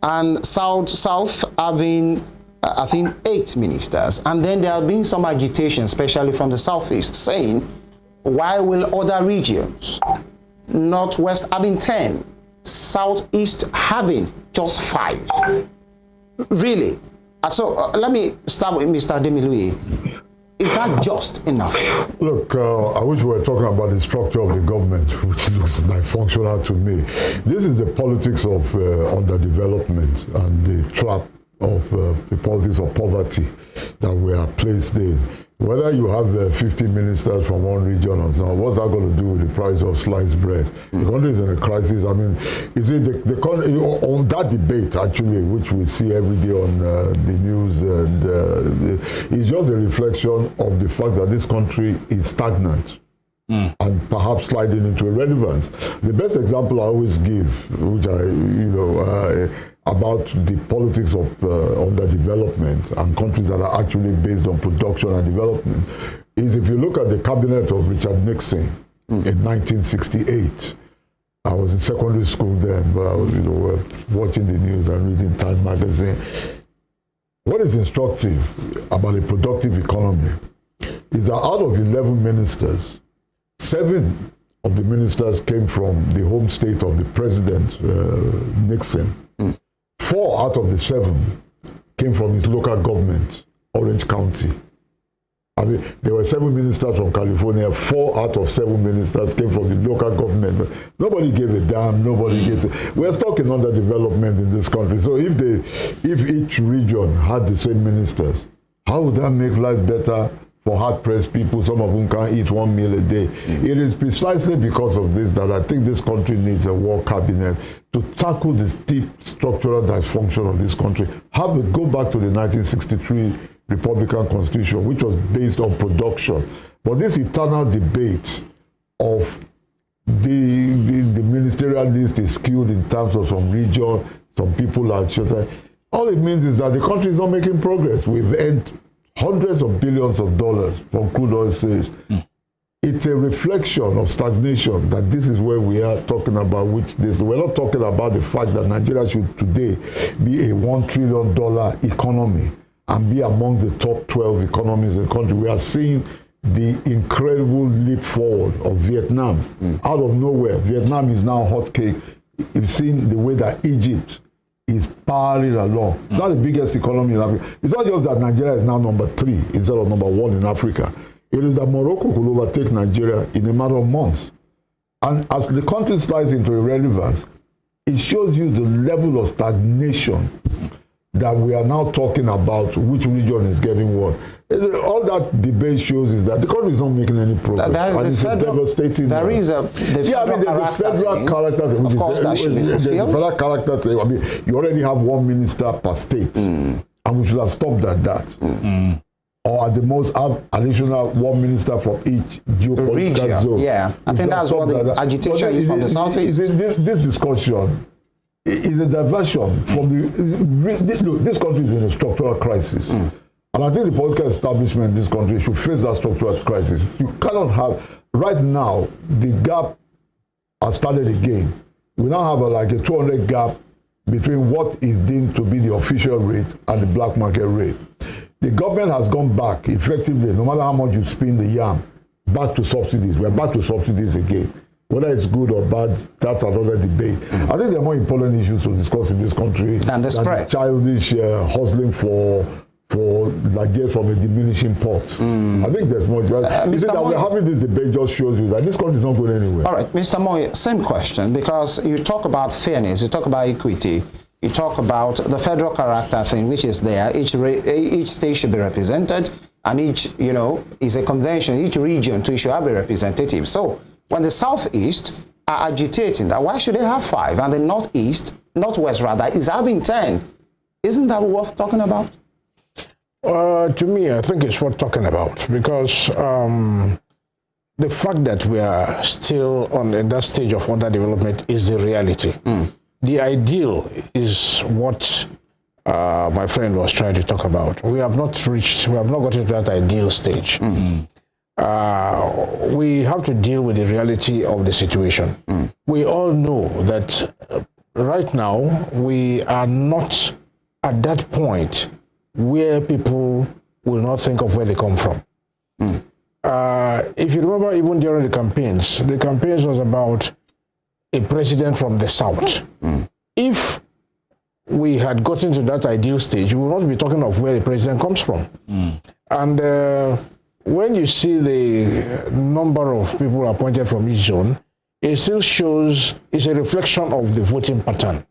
And South having, I think, 8 ministers. And then there have been some agitation, especially from the Southeast, saying, why will other regions, Northwest having 10, Southeast having just 5? Really? So let me start with Mr. ADEMILUYI. Is that just enough? Look, I wish we were talking about the structure of the government, which looks dysfunctional to me. This is the politics of underdevelopment and the trap of the politics of poverty that we are placed in. Whether you have 50 ministers from one region or not, what's that going to do with the price of sliced bread? The country is in a crisis. I mean, is it the country, on that debate, actually, which we see every day on the news, and it's just a reflection of the fact that this country is stagnant. And perhaps sliding into irrelevance. The best example I always give, which about the politics of underdevelopment and countries that are actually based on production and development, is if you look at the cabinet of Richard Nixon in 1968. I was in secondary school then, but I was watching the news and reading Time magazine. What is instructive about a productive economy is that out of 11 ministers, 7 of the ministers came from the home state of the president, Nixon. 4 out of the 7 came from his local government, Orange County. I mean, there were 7 ministers from California, 4 out of 7 ministers came from the local government. But nobody gave a damn, nobody gave a... We're stuck in underdevelopment in this country. So if each region had the same ministers, how would that make life better for hard-pressed people, some of whom can't eat 1 meal a day? It is precisely because of this that I think this country needs a war cabinet to tackle the deep structural dysfunction of this country. Go back to the 1963 Republican Constitution, which was based on production. But this eternal debate of the ministerial list is skewed in terms of some region, some people are chosen. All it means is that the country is not making progress. We've earned hundreds of billions of dollars from crude oil sales. It's a reflection of stagnation that this is where we are talking about, we're not talking about the fact that Nigeria should today be a $1 trillion economy and be among the top 12 economies in the country. We are seeing the incredible leap forward of Vietnam. Out of nowhere, Vietnam is now a hot cake. You've seen the way that Egypt is powering along. It's not the biggest economy in Africa. It's not just that Nigeria is now number 3 instead of number 1 in Africa. It is that Morocco could overtake Nigeria in a matter of months. And as the country slides into irrelevance, it shows you the level of stagnation that we are now talking about, which region is getting what. All that debate shows is that the country is not making any progress. There's a federal character thing. Of course, that should be fulfilled. The federal character thing. I mean, you already have 1 minister per state, and we should have stopped at that. Or at the most have additional 1 minister from each geopolitical zone. Yeah, I think that's what the agitation is from the southeast. This discussion is a diversion from this country is in a structural crisis. And I think the political establishment in this country should face that structural crisis. You cannot have, right now, the gap has started again. We now have like a 200 gap between what is deemed to be the official rate and the black market rate. The government has gone back effectively, no matter how much you spin the yam, back to subsidies. We're back to subsidies again. Whether it's good or bad, that's another debate. I think there are more important issues to discuss in this country than the spread. Childish hustling for Nigeria from a diminishing pot. I think there's more. Mr. That we're having this debate just shows you that this country is not going anywhere. All right, Mr. MONYE, same question, because you talk about fairness, you talk about equity, you talk about the federal character thing, which is there. Each state should be represented, and each, is a convention. Each region too should have a representative. So when the southeast are agitating that, why should they have 5, and the northwest rather, is having 10? Isn't that worth talking about? To me, I think it's worth talking about, because the fact that we are still in that stage of underdevelopment is the reality. The ideal is what my friend was trying to talk about. We have not gotten to that ideal stage. We have to deal with the reality of the situation. We all know that right now we are not at that point where people will not think of where they come from. If you remember, even during the campaigns was about a president from the South. If we had gotten to that ideal stage, we would not be talking of where the president comes from. And when you see the number of people appointed from each zone, it still shows, it's a reflection of the voting pattern,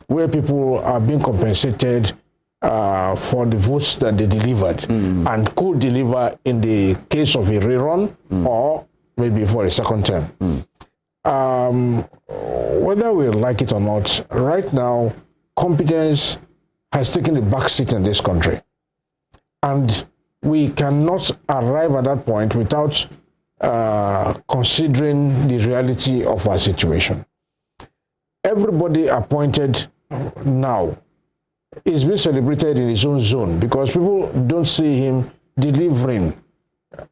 where people are being compensated for the votes that they delivered and could deliver in the case of a rerun or maybe for a second term. Whether we like it or not, right now, competence has taken the back seat in this country. And we cannot arrive at that point without considering the reality of our situation. Everybody appointed now is being celebrated in his own zone because people don't see him delivering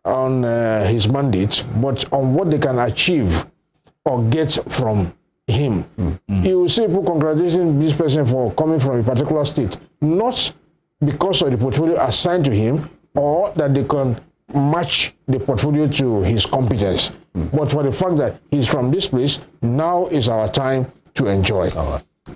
on his mandate, but on what they can achieve or get from him. You will see people congratulating this person for coming from a particular state, not because of the portfolio assigned to him or that they can match the portfolio to his competence, but for the fact that he's from this place. Now is our time to enjoy.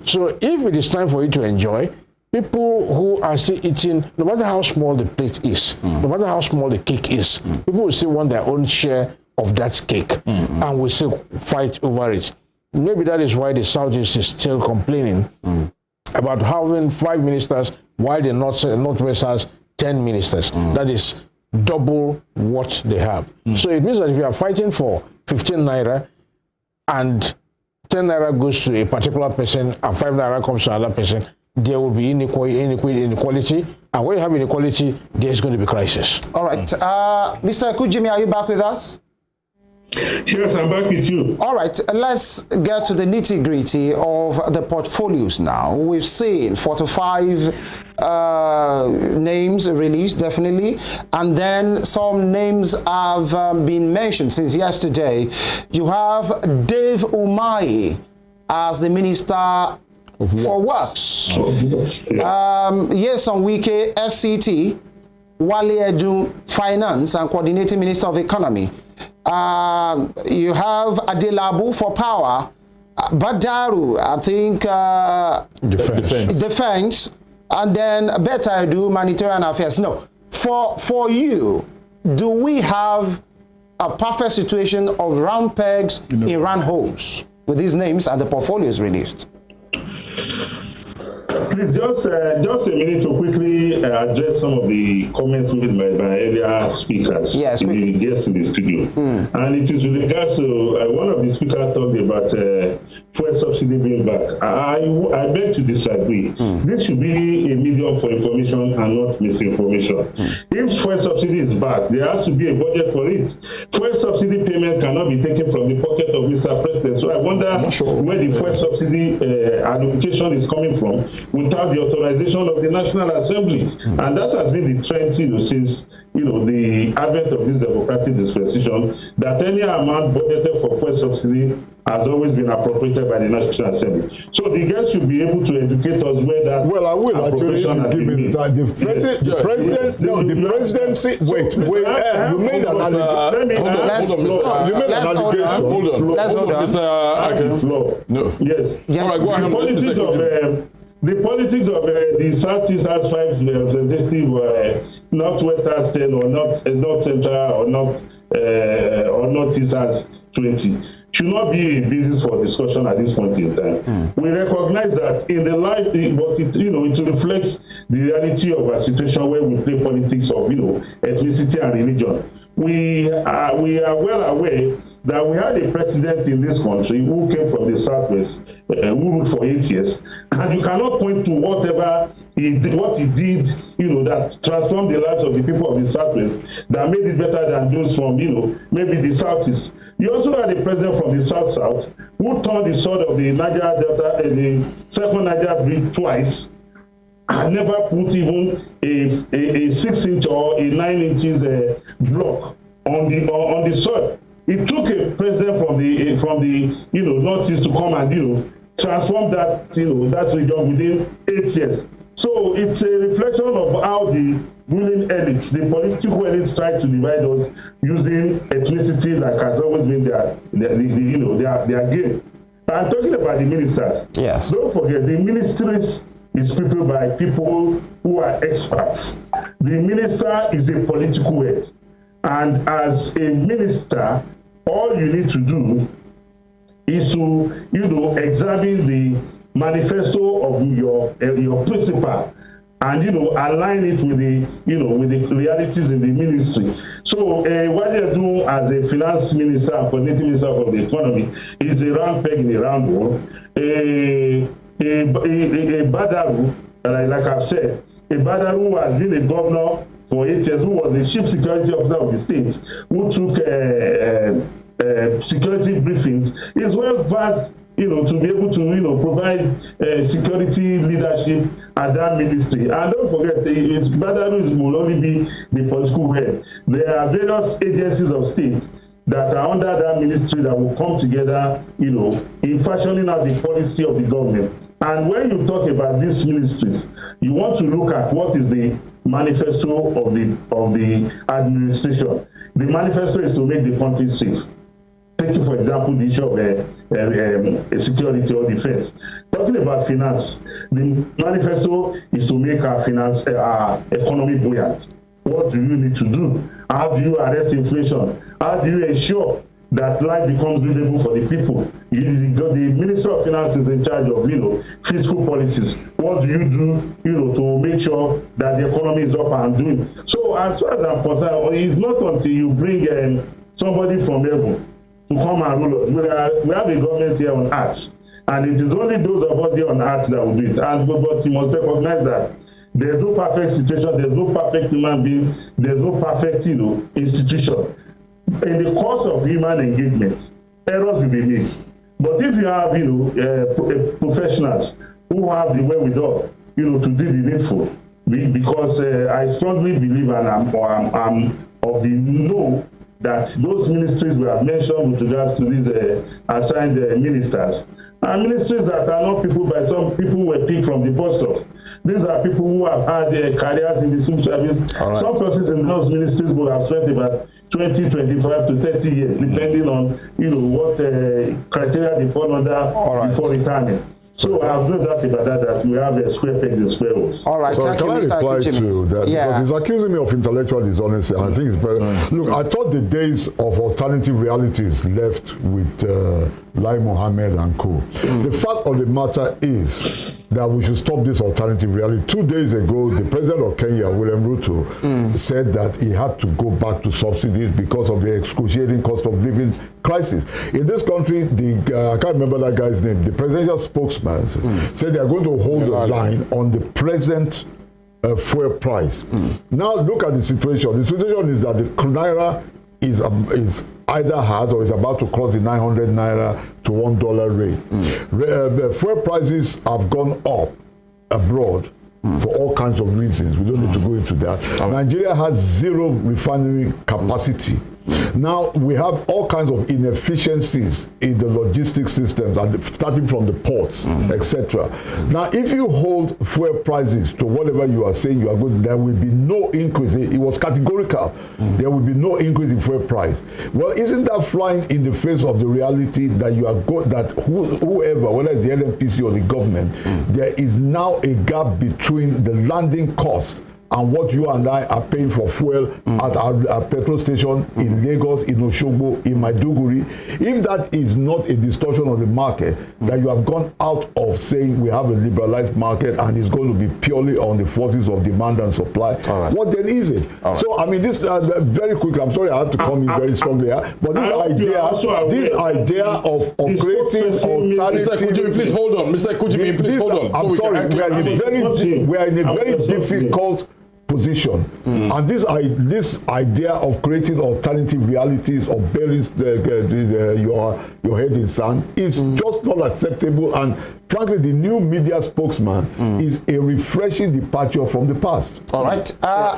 So if it is time for you to enjoy, people who are still eating, no matter how small the plate is, no matter how small the cake is, people will still want their own share of that cake and will still fight over it. Maybe that is why the Southeast is still complaining about having 5 ministers while the Northwest has 10 ministers. That is double what they have. So it means that if you are fighting for 15 naira and 10 naira goes to a particular person and 5 naira comes to another person, there will be inequality And when you have inequality, there's going to be crisis. All right. Mr. Kujimi, are you back with us? Yes, I'm back with you. All right, let's get to the nitty-gritty of the portfolios now. We've seen 45 names released, definitely, and then some names have been mentioned since yesterday. You have Dave Umahi as the Minister for Works. Yes, on Wike, FCT, Wale Edu, Finance and Coordinating Minister of Economy. You have Adelabu for Power, Badaru, I think Defense, and then Better Do Humanitarian Affairs. No, for you, do we have a perfect situation of round pegs in round holes with these names and the portfolios released? Please, just a minute to quickly address some of the comments made by earlier speakers. Yes, the guests in the studio. And it is with regards to one of the speakers talked about fuel subsidy being back. I beg to disagree. This should be a medium for information and not misinformation. If fuel subsidy is back, there has to be a budget for it. Fuel subsidy payment cannot be taken from the pocket of Mr. President. So I wonder where the fuel subsidy allocation is coming from without the authorization of the National Assembly. And that has been the trend, since the advent of this democratic dispensation, that any amount budgeted for fuel subsidy has always been appropriated by the National Assembly. So the guests should be able to educate us where that. Well, I will actually give it that the presidency. Wait, you made an allegation. Hold on, Mr. No. Yes. All right, go ahead. The politics of the Southeast has 5 representatives, Northwest has 10, or North Central, or Northeast has 20. Should not be a basis for discussion at this point in time. We recognize that in the life, but it reflects the reality of a situation where we play politics of ethnicity and religion. We are well aware that we had a president in this country who came from the Southwest, who ruled for 8 years, and you cannot point to what he did, that transformed the lives of the people of the Southwest, that made it better than those from, maybe the Southeast. You also had a president from the South, who turned the sword of the Niger Delta, the second Niger Bridge twice, and never put even a 6-inch or a 9 inches block on the soil. It took a president from the Northeast to come and transform that that region within 8 years. So it's a reflection of how the ruling elites, the political elites, try to divide us using ethnicity, like has always been their game. I'm talking about the ministers. Yes. Don't forget, the ministries is peopled by people who are experts. The minister is a political head. And as a minister, all you need to do is to, examine the manifesto of your principal and, align it with the, with the realities in the ministry. So what they're doing as a finance minister and coordinating minister of the economy is a round peg in a round hole. A Badaru, like I've said, a Badaru who has been a governor for 8 years, who was the chief security officer of the state, who took security briefings, is well versed, to be able to, provide security leadership at that ministry. And don't forget, Badaru will only be the political head. There are various agencies of state that are under that ministry that will come together, in fashioning out the policy of the government. And when you talk about these ministries, you want to look at what is the manifesto of the administration. The manifesto is to make the country safe. Take, for example, the issue of security or defense. Talking about finance, the manifesto is to make our economy buoyant. What do you need to do? How do you arrest inflation? How do you ensure that life becomes livable for the people? The Minister of Finance is in charge of, fiscal policies. What do you do, to make sure that the economy is up and doing? So as far as I'm concerned, it's not until you bring somebody from heaven to come and rule us. We have a government here on earth, and it is only those of us here on earth that will do it. But you must recognize that There's no perfect situation, there's no perfect human being, there's no perfect, institution. In the course of human engagement, errors will be made. But if you have, professionals who have the wherewithal, to do the needful, because I strongly believe, and I'm of the know that those ministries we have mentioned with regards to these assigned ministers are ministries that are not people by some people who were picked from the bus stop. These are people who have had careers in the civil service. Right. Some persons in those ministries will have spent about 20, 25 to 30 years, depending on what criteria they fall under before retirement. So I have no doubt about that we have a square pegs and square holes. All right, so can I reply to that? Yeah. Because he's accusing me of intellectual dishonesty. I think it's better. Look, I thought the days of alternative realities left with Lai Mohammed and co. The fact of the matter is that we should stop this alternative reality. 2 days ago, the president of Kenya, William Ruto, said that he had to go back to subsidies because of the excruciating cost of living crisis. In this country, I can't remember that guy's name, the presidential spokesman said they are going to hold the line on the present fuel price. Now look at the situation. The situation is that the naira is either has or is about to cross the 900 naira to $1 rate. Fuel prices have gone up abroad for all kinds of reasons. We don't need to go into that. Nigeria has zero refinery capacity. Now we have all kinds of inefficiencies in the logistics systems, starting from the ports, etc. Now, if you hold fuel prices to whatever you are saying you are good, there will be no increase. It was categorical. There will be no increase in fuel price. Well, isn't that flying in the face of the reality that you are whoever, whether it's the NNPC or the government, there is now a gap between the landing cost and what you and I are paying for fuel at our petrol station in Lagos, in Oshogbo, in Maiduguri. If that is not a distortion of the market, that you have gone out of saying we have a liberalized market and it's going to be purely on the forces of demand and supply, what then is it? So, I mean, this very quickly, I'm sorry I have to come in very strongly here, but this idea of creating alternative... Mr. Kujimi, please hold on. Mr. Kujimi, please hold on. I'm sorry, we are in a very difficult position, and this idea of creating alternative realities or burying your head in sand is just not acceptable. And frankly, the new media spokesman is a refreshing departure from the past. All right,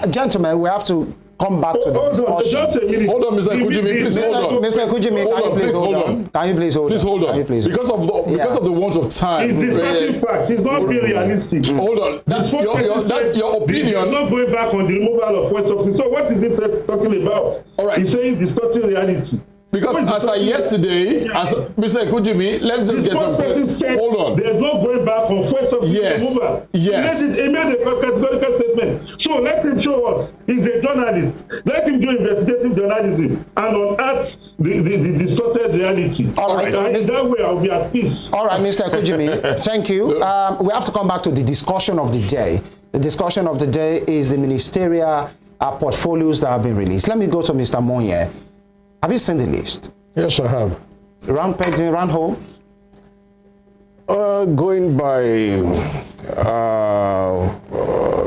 gentlemen, we have to come back to the discussion. Hold on, Mr. Kujimi, please hold on. Mr. Kujimi, can you please hold on? Can you please hold on? Please hold on. Because of the want of time. It's a fact. It's not being realistic. Hold on. That's your opinion. He's not going back on the removal of fuel subsidy. So what is he talking about? All right. He's saying distorting reality. Because as I yesterday, as Mr. Kujimi, let's just get some. Hold on. There's no going back on fuel subsidy removal. Yes. He made a categorical statement. So let him show us. He's a journalist. Let him do investigative journalism and unearth the distorted reality. All right. And in that way, I'll be at peace. All right, Mr. Kujimi, thank you. We have to come back to the discussion of the day. The discussion of the day is the ministerial portfolios that have been released. Let me go to Mr. MONYE. Have you seen the list? Yes, I have. Round pegs and round holes? Going by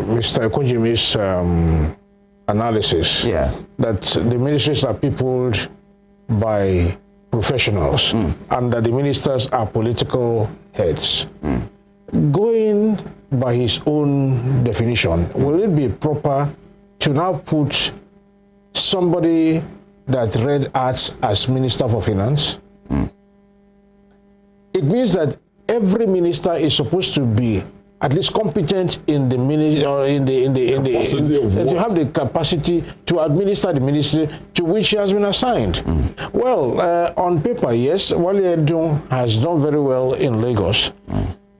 Mr. Kujimi's analysis, yes, that the ministries are peopled by professionals and that the ministers are political heads. Going by his own definition, will it be proper to now put somebody that read arts as Minister for Finance? It means that every minister is supposed to be at least competent in the ministry, or to have the capacity to administer the ministry to which he has been assigned. Well, on paper, yes, Wale Edun has done very well in Lagos,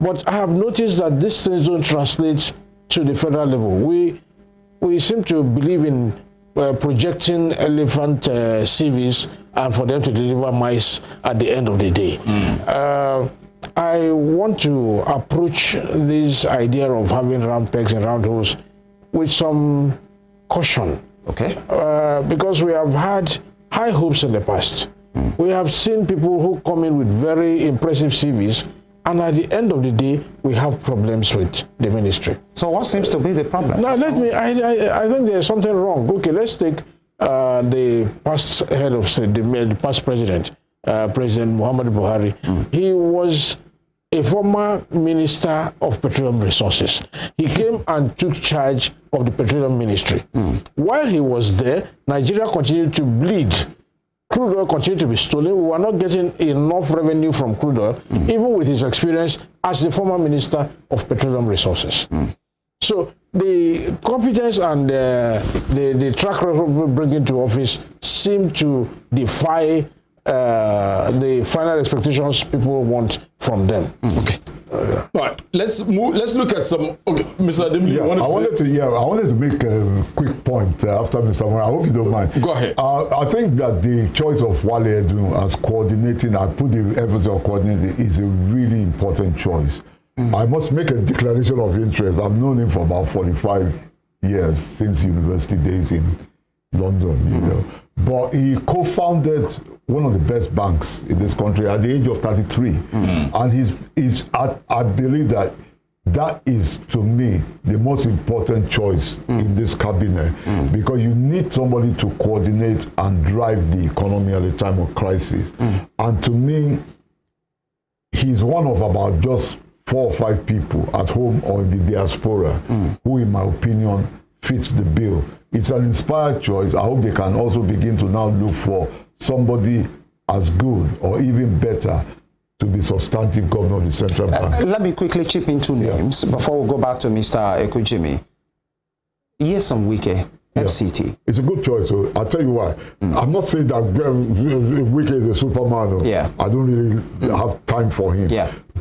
but I have noticed that these things don't translate to the federal level. We seem to believe in projecting elephant CVs and for them to deliver mice at the end of the day. I want to approach this idea of having round pegs and round holes with some caution. Okay. Because we have had high hopes in the past. We have seen people who come in with very impressive CVs And at the end of the day, we have problems with the ministry. So what seems to be the problem? Now, I think there's something wrong. Okay, let's take the past head of state, the past president, President Muhammad Buhari. He was a former minister of petroleum resources. He came and took charge of the petroleum ministry. While he was there, Nigeria continued to bleed. Crude oil continued to be stolen. We were not getting enough revenue from crude oil, even with his experience as the former minister of petroleum resources. So the competence and the track record bringing to office seem to defy the final expectations people want from them. Okay. All right. Let's look at some. Okay, Mr. Ademiluyyi, I wanted to make a quick point after Mr. Moore. I hope you don't mind. Go ahead. I think that the choice of Wale Edun as coordinating, I put the emphasis on coordinating, is a really important choice. I must make a declaration of interest. I've known him for about 45 years since university days in London, you know. But he co-founded one of the best banks in this country at the age of 33. And I believe that is, to me, the most important choice in this cabinet, because you need somebody to coordinate and drive the economy at a time of crisis. And to me, he's one of about just 4 or 5 people at home or in the diaspora who, in my opinion, fits the bill. It's an inspired choice. I hope they can also begin to now look for somebody as good or even better to be substantive governor of the central bank. Let me quickly chip in 2 names before we go back to Mr. Ekujimi. Nyesom Wike, FCT. It's a good choice. So I'll tell you why. I'm not saying that Wike is a superman. I don't really have time for him.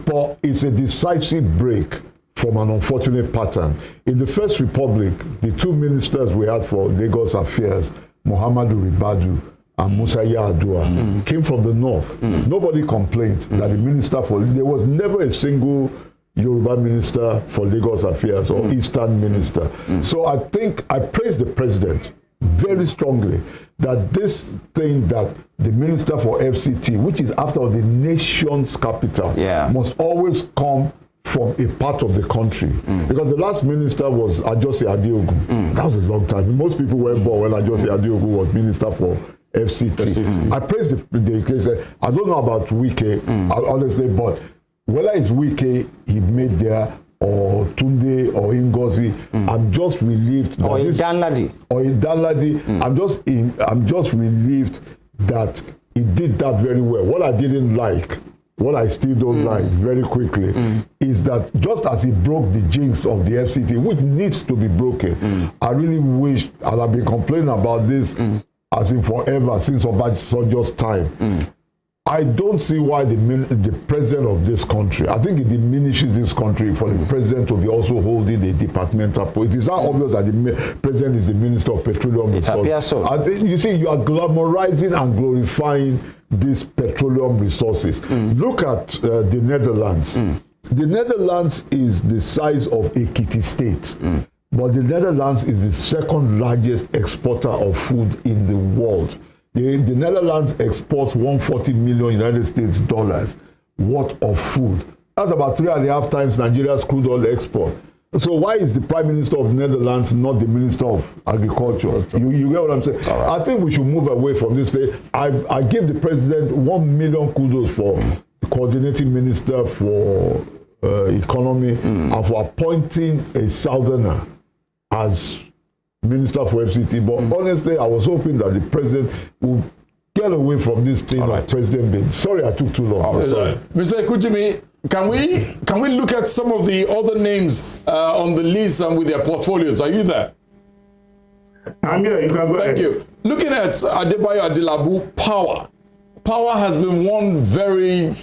But it's a decisive break from an unfortunate pattern. In the First Republic, the 2 ministers we had for Lagos Affairs, Muhammadu Ribadu and Musa Yar'Adua, came from the north. Nobody complained that the minister there was never a single Yoruba minister for Lagos Affairs or Eastern minister. So I think I praise the president very strongly that this thing that the minister for FCT, which is after the nation's capital, must always come from a part of the country. Because the last minister was Ajose Adeogun. That was a long time. Most people were born when Ajose Adeogun was minister for FCT. I praise the case. I don't know about Wike, honestly, but whether it's Wike he made there, or Tunde, or Ngozi, I'm just relieved. Or in Danladi. I'm just relieved that he did that very well. What I didn't like, what I still don't like very quickly, is that just as he broke the jinx of the FCT, which needs to be broken, I really wish, and I've been complaining about this as in forever, since Obasanjo's time. I don't see why the president of this country, I think it diminishes this country for the president to be also holding a departmental post. It is not obvious that the president is the minister of petroleum resources. It appears so. You see, you are glamorizing and glorifying these petroleum resources. Look at the Netherlands. The Netherlands is the size of Ekiti State. But the Netherlands is the 2nd largest exporter of food in the world. The Netherlands exports 140 million United States dollars worth of food. That's about 3.5 times Nigeria's crude oil export. So why is the Prime Minister of the Netherlands not the Minister of Agriculture? You get what I'm saying? Right. I think we should move away from this thing. I give the President 1 million kudos for the coordinating Minister for Economy and for appointing a Southerner as Minister for FCT, but honestly, I was hoping that the president would get away from this thing of President being. Sorry, I took too long. Mr. Ekujimi, can we look at some of the other names on the list and with their portfolios? Are you there? I'm here. You can go ahead. Thank you. Looking at Adebayo Adelabu, power. Power has been one very,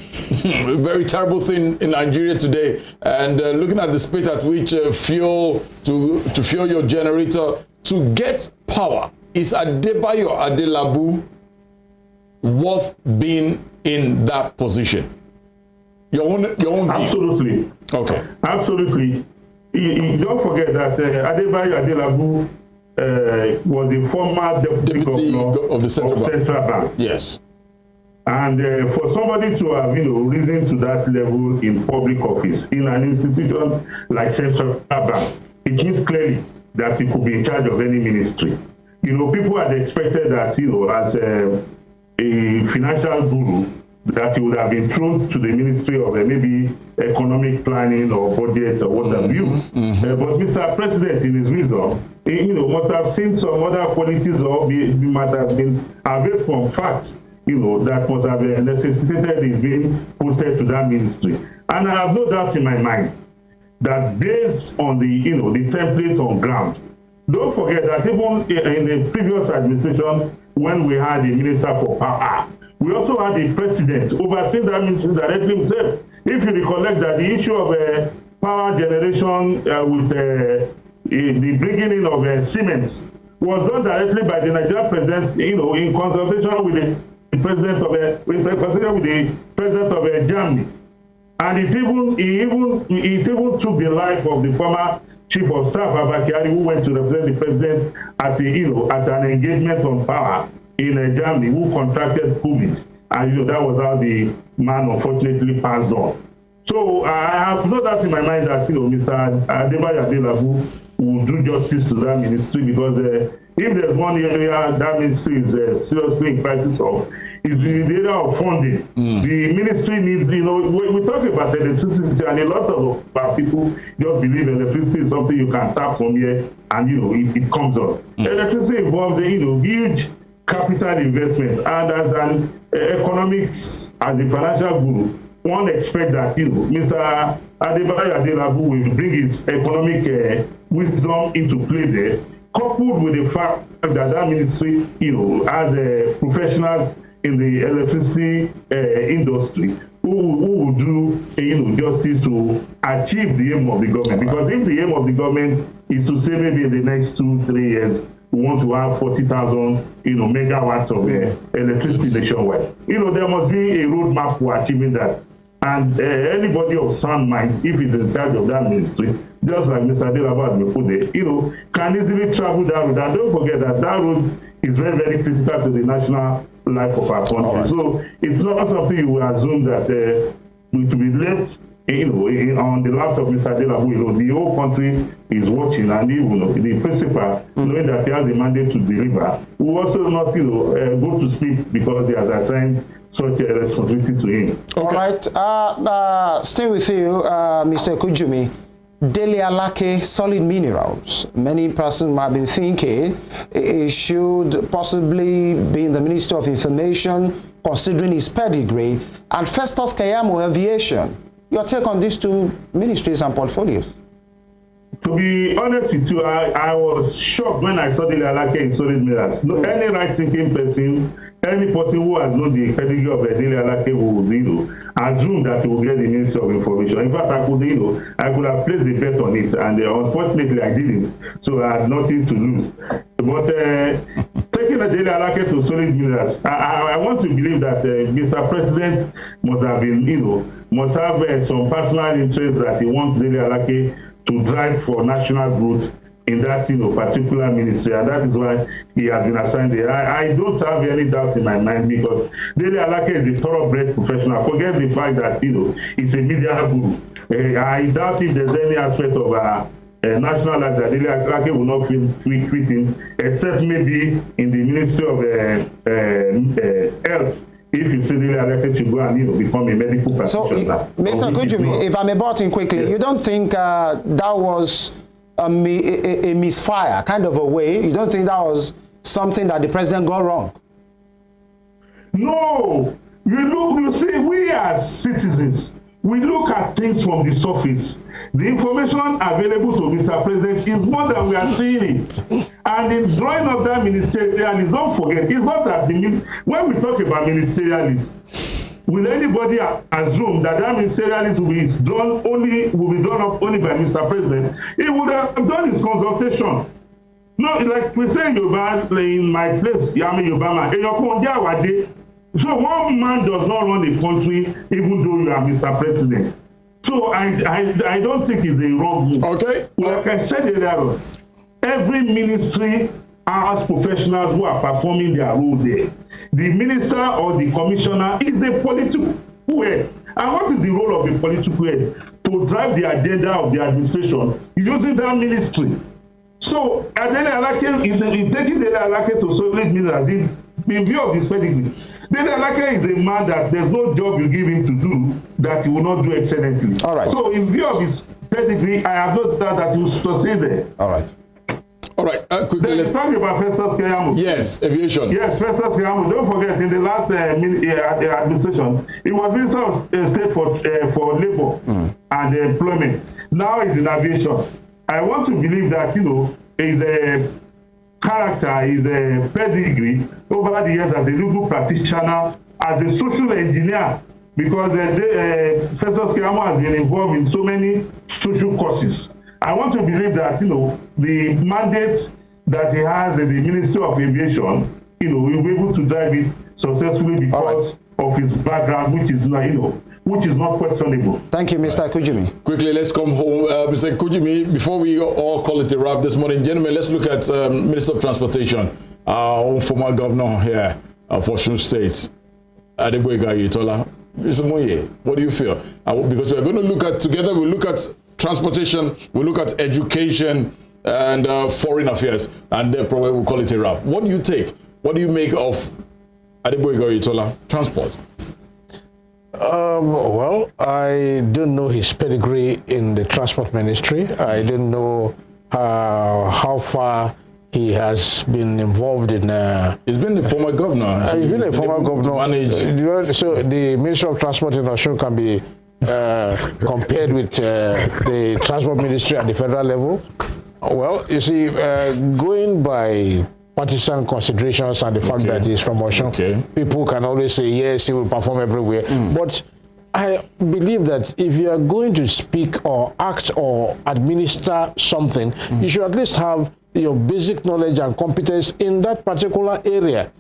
very terrible thing in Nigeria today. And looking at the speed at which to fuel your generator, to get power, is Adebayo Adelabu worth being in that position? Your own view? Absolutely. Okay. Absolutely. You don't forget that Adebayo Adelabu was the former deputy governor of the Central Bank. Bank. Yes. And for somebody to have, risen to that level in public office, in an institution like Central Bank, it means clearly that he could be in charge of any ministry. People had expected that, as a financial guru, that he would have been thrown to the Ministry of maybe economic planning or budget or what have you. But Mr. President, in his wisdom, must have seen some other qualities or might have been away from facts, that must have necessitated his being posted to that ministry. And I have no doubt in my mind that based on the, the template on ground, don't forget that even in the previous administration, when we had a minister for power, we also had a president overseeing that ministry directly himself. If you recollect that the issue of power generation with the bringing in of Siemens was done directly by the Nigerian president, in consultation with the president of Germany. And it even took the life of the former chief of staff Abakari, who went to represent the president at an engagement on power in Germany, who contracted COVID, and that was how the man unfortunately passed on. So I have no doubt in my mind that Mr. ADEMILUYI will do justice to that ministry, because if there's one area that ministry is seriously in crisis of, is the area of funding. The ministry needs, we talk about electricity, and a lot of our people just believe electricity is something you can tap from here and it comes on. Electricity involves a huge capital investment, and as an economics, as a financial guru, one expects that Mr. ADEMILUYI will bring his economic wisdom into play there, coupled with the fact that that ministry, has professionals in the electricity industry who will do justice to achieve the aim of the government. Because if the aim of the government is to say maybe in the next 2-3 years we want to have 40,000 megawatts of electricity nationwide, there must be a roadmap for achieving that. And anybody of sound mind, if it's in charge of that ministry, just like Mr. ADEMILUYI put there, can easily travel that road. And don't forget that that road is very, very critical to the national life of our country. Right. So it's not something you will assume that to be left on the laps of Mr. ADEMILUYI. The whole country is watching, and the principal, knowing that he has the mandate to deliver, will also not go to sleep because he has assigned such a responsibility to him. Okay. All right. Stay with you, Mr. Kujumi. Dele Alake, solid minerals. Many persons might be thinking it should possibly be in the Ministry of Information, considering his pedigree, and Festus Keyamo, aviation. Your take on these two ministries and portfolios? To be honest with you, I was shocked when I saw Dele Alake in solid minerals. No, any right-thinking person, any person who has known the pedigree of Dele Alake would assume that he will get the Ministry of Information. In fact, I could have placed the bet on it, and unfortunately I didn't. So I had nothing to lose. But taking a Dele Alake to solid minerals, I want to believe that Mr. President must have been, must have some personal interest that he wants Dele Alake to drive for national growth in that particular ministry, and that is why he has been assigned there. I don't have any doubt in my mind, because Dele Alake is a thoroughbred professional. Forget the fact that he's a media guru. I doubt if there's any aspect of national life that Dele Alake will not fit in, except maybe in the Ministry of Health. If you say Dele Alake should go and become a medical practitioner. So, Mr. Kujumi, if I may butt in quickly, you don't think that was a misfire, kind of a way? You don't think that was something that the president got wrong? No. You see, we as citizens, we look at things from the surface. The information available to Mr. President is more than we are seeing it. And in drawing up that ministerial, don't forget, it's not that when we talk about ministerialists, will anybody assume that that ministerialist will be drawn up only by Mr. President? He would have done his consultation. No, like we say in Yoruba, in my place, Yami Yobama, so one man does not run a country even though you are Mr. President. So I don't think it's a wrong move. Okay. Like I said earlier, every ministry has professionals who are performing their role there. the minister or the commissioner is a political head. And what is the role of a political head? To drive the agenda of the administration using that ministry. So, Adele Alake, if taking Dele Alake to solid means as if, in view of this pedigree, Dele Alake is a man that there's no job you give him to do that he will not do excellently. All right. So, in view of his pedigree, I have no doubt that he will succeed there. All right. All right, quickly, let's talk about Festus Keyamo. Yes, aviation. Yes, Festus Keyamo. Don't forget, in the last administration, he was Minister of State for Labor and Employment. Now he's in aviation. I want to believe that, you know, his character, his pedigree over the years as a legal practitioner, as a social engineer, because Festus Keyamo has been involved in so many social causes. I want to believe that, you know, the mandate that he has in the Ministry of Aviation, you know, we'll be able to drive it successfully because of his background, which is not, you know, which is not questionable. Thank you, Mr. Kujimi. Quickly, let's come home. Mr. Kujimi, before we all call it a wrap this morning, gentlemen, let's look at Minister of Transportation, former governor here of Osun State, ADEMILUYI. Mr. MONYE, what do you feel? Because we're going to look at, together we'll look at transportation, we'll look at education and foreign affairs, and then probably we'll call it a wrap. What do you take? What do you make of ADEMILUYI transport? Well, I don't know his pedigree in the transport ministry. I don't know how far he has been involved in. He's been the former governor. He's been a former governor. So the Ministry of Transport in Osun can be compared with the transport ministry at the federal level. Well, you see, going by partisan considerations and the fact that he's from Osun, people can always say, yes, he will perform everywhere. But I believe that if you are going to speak or act or administer something, you should at least have your basic knowledge and competence in that particular area.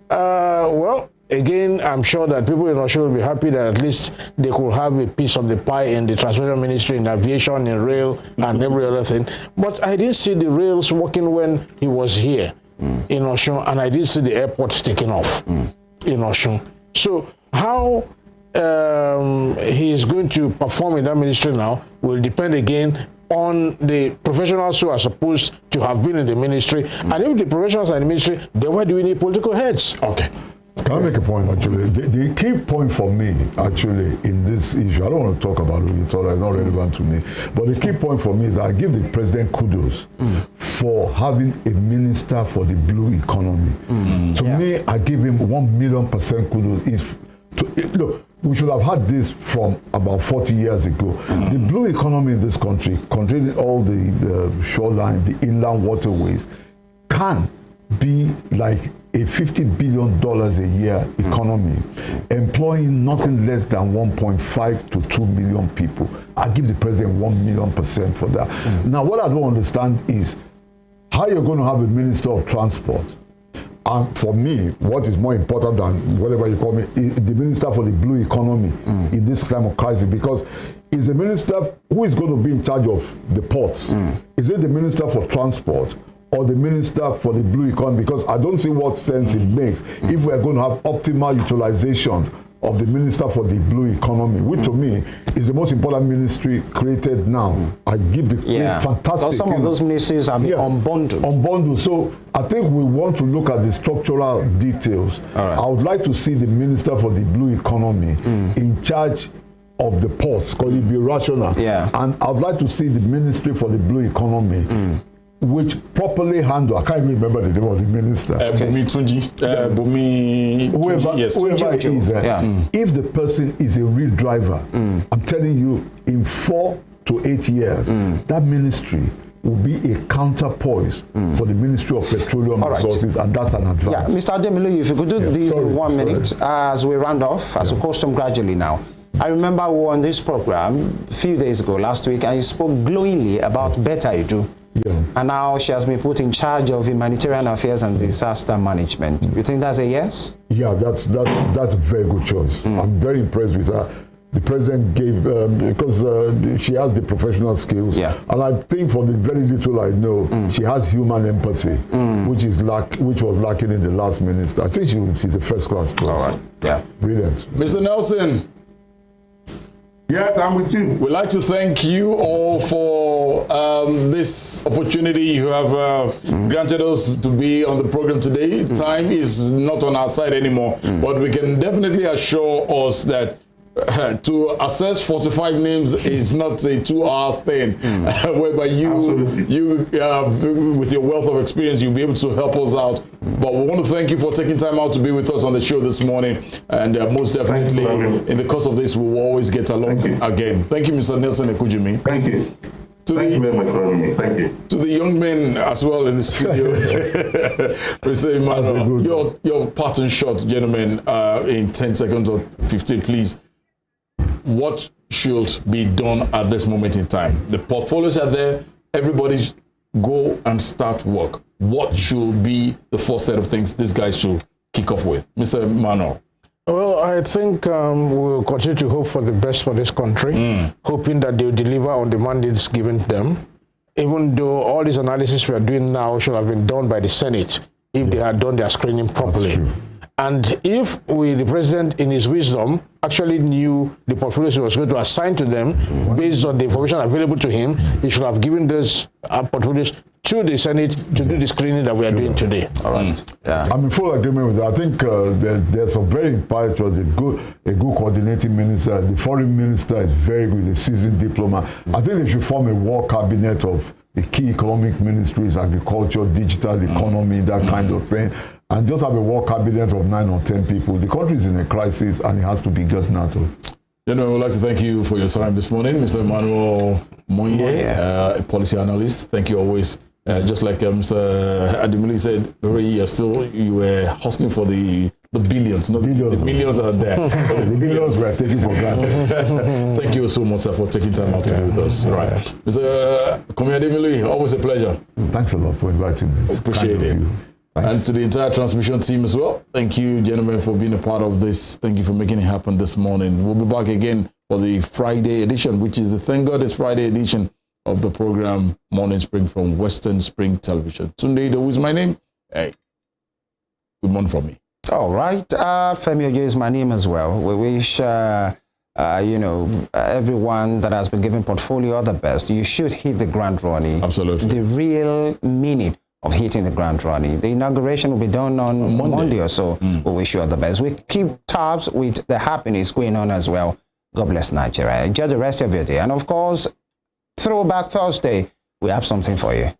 Well, again, I'm sure that people in Osun will be happy that at least they could have a piece of the pie in the transportation ministry, in aviation, in rail, and every other thing. But I didn't see the rails working when he was here in Osun, and I didn't see the airports taking off in Osun. So how he is going to perform in that ministry now will depend again on the professionals who are supposed to have been in the ministry. And if the professionals are in the ministry, then why do we need political heads? Okay. Can I make a point, actually? The key point for me, actually, in this issue, I don't want to talk about it, it's not relevant to me, but the key point for me is that I give the president kudos for having a minister for the blue economy. To me, I give him 1,000,000% kudos. Look, we should have had this from about 40 years ago. The blue economy in this country, containing all the shoreline, the inland waterways, can be like a $50 billion a year economy, employing nothing less than 1.5 to 2 million people. I give the president 1,000,000% for that. Now, what I don't understand is how you're going to have a minister of transport. And for me, what is more important than whatever you call me, is the minister for the blue economy in this time of crisis, because is a minister who is going to be in charge of the ports. Is it the minister for transport or the minister for the blue economy? Because I don't see what sense it makes if we are going to have optimal utilization of the minister for the blue economy, which to me is the most important ministry created now. I give the fantastic. So some of those ministries have been unbundled. Unbundled. So I think we want to look at the structural details. I would like to see the minister for the blue economy in charge of the ports, because it'd be rational. And I would like to see the ministry for the blue economy which properly handle, I can't even remember the name of the minister. Whoever it is, if the person is a real driver, I'm telling you, in 4 to 8 years, that ministry will be a counterpoise for the Ministry of Petroleum Resources, and that's an advance. Mr. ADEMILUYI, if you could do this in 1 minute as we round off, as we custom gradually now. I remember we were on this program a few days ago, last week, and you spoke glowingly about Better IDOWU. And now she has been put in charge of humanitarian affairs and disaster management. You think that's a yes? Yeah, that's a very good choice. I'm very impressed with her. the president gave, because she has the professional skills. Yeah. And I think from the very little I know, she has human empathy, which was lacking in the last minister. I think she's a first-class person. All right. Yeah. Brilliant. Mr. Nelson. Yes, I'm with you. We'd like to thank you all for this opportunity you have granted us to be on the program today. Time is not on our side anymore, but we can definitely assure us that to assess 45 names is not a 2-hour thing, whereby you with your wealth of experience, you'll be able to help us out. But we want to thank you for taking time out to be with us on the show this morning, and most definitely in the course of this, we will always get along again. Thank you, Mr. Nelson Ekujimi. Thank you. Thank you very much for having me. Thank you. To the young men as well in the studio, we say, Emmanuel, your parting shot, gentlemen, in 10 seconds or 15, please. What should be done at this moment in time? The portfolios are there. Everybody go and start work. What should be the first set of things these guys should kick off with? Mr. Emmanuel. Well, I think we'll continue to hope for the best for this country, hoping that they'll deliver on the mandates given to them, even though all these analysis we are doing now should have been done by the Senate if they had done their screening properly. And if the president, in his wisdom, actually knew the portfolios he was going to assign to them based on the information available to him, he should have given those portfolios to the Senate to do the screening that we are doing today. All right. Yeah. I'm in full agreement with that. I think there's some very impetuous, a good coordinating minister. The foreign minister is very good, he's a seasoned diplomat. I think they should form a war cabinet of the key economic ministries, agriculture, digital economy, that kind of thing. And just have a war cabinet of 9 or 10 people. The country is in a crisis and it has to be gotten out of. Gentlemen, I would like to thank you for your time this morning. Mr. Emmanuel MONYE, a policy analyst. Thank you always. Just like Mr. ADEMILUYI said, you were hustling for the billions. No, billions. The millions are there. The billions were taken for granted. Thank you so much, sir, for taking time out to be with us. Right. Mr. ADEMILUYI, always a pleasure. Thanks a lot for inviting me. Appreciate it. And to the entire transmission team as well, thank you, gentlemen, for being a part of this. Thank you for making it happen this morning. We'll be back again for the Friday edition, which is the Thank God It's Friday edition of the program Morning Spring from Western Spring Television. TUNDE IDOWU is my name. Hey, good morning from me. All right. Femi Ojo is my name as well. We wish, everyone that has been given portfolio all the best. You should hit the ground running. Absolutely. The real meaning of hitting the ground running. The inauguration will be done on Monday or so. We wish you all the best. We keep tabs with the happenings going on as well. God bless Nigeria. Enjoy the rest of your day. And of course, Throwback Thursday, we have something for you.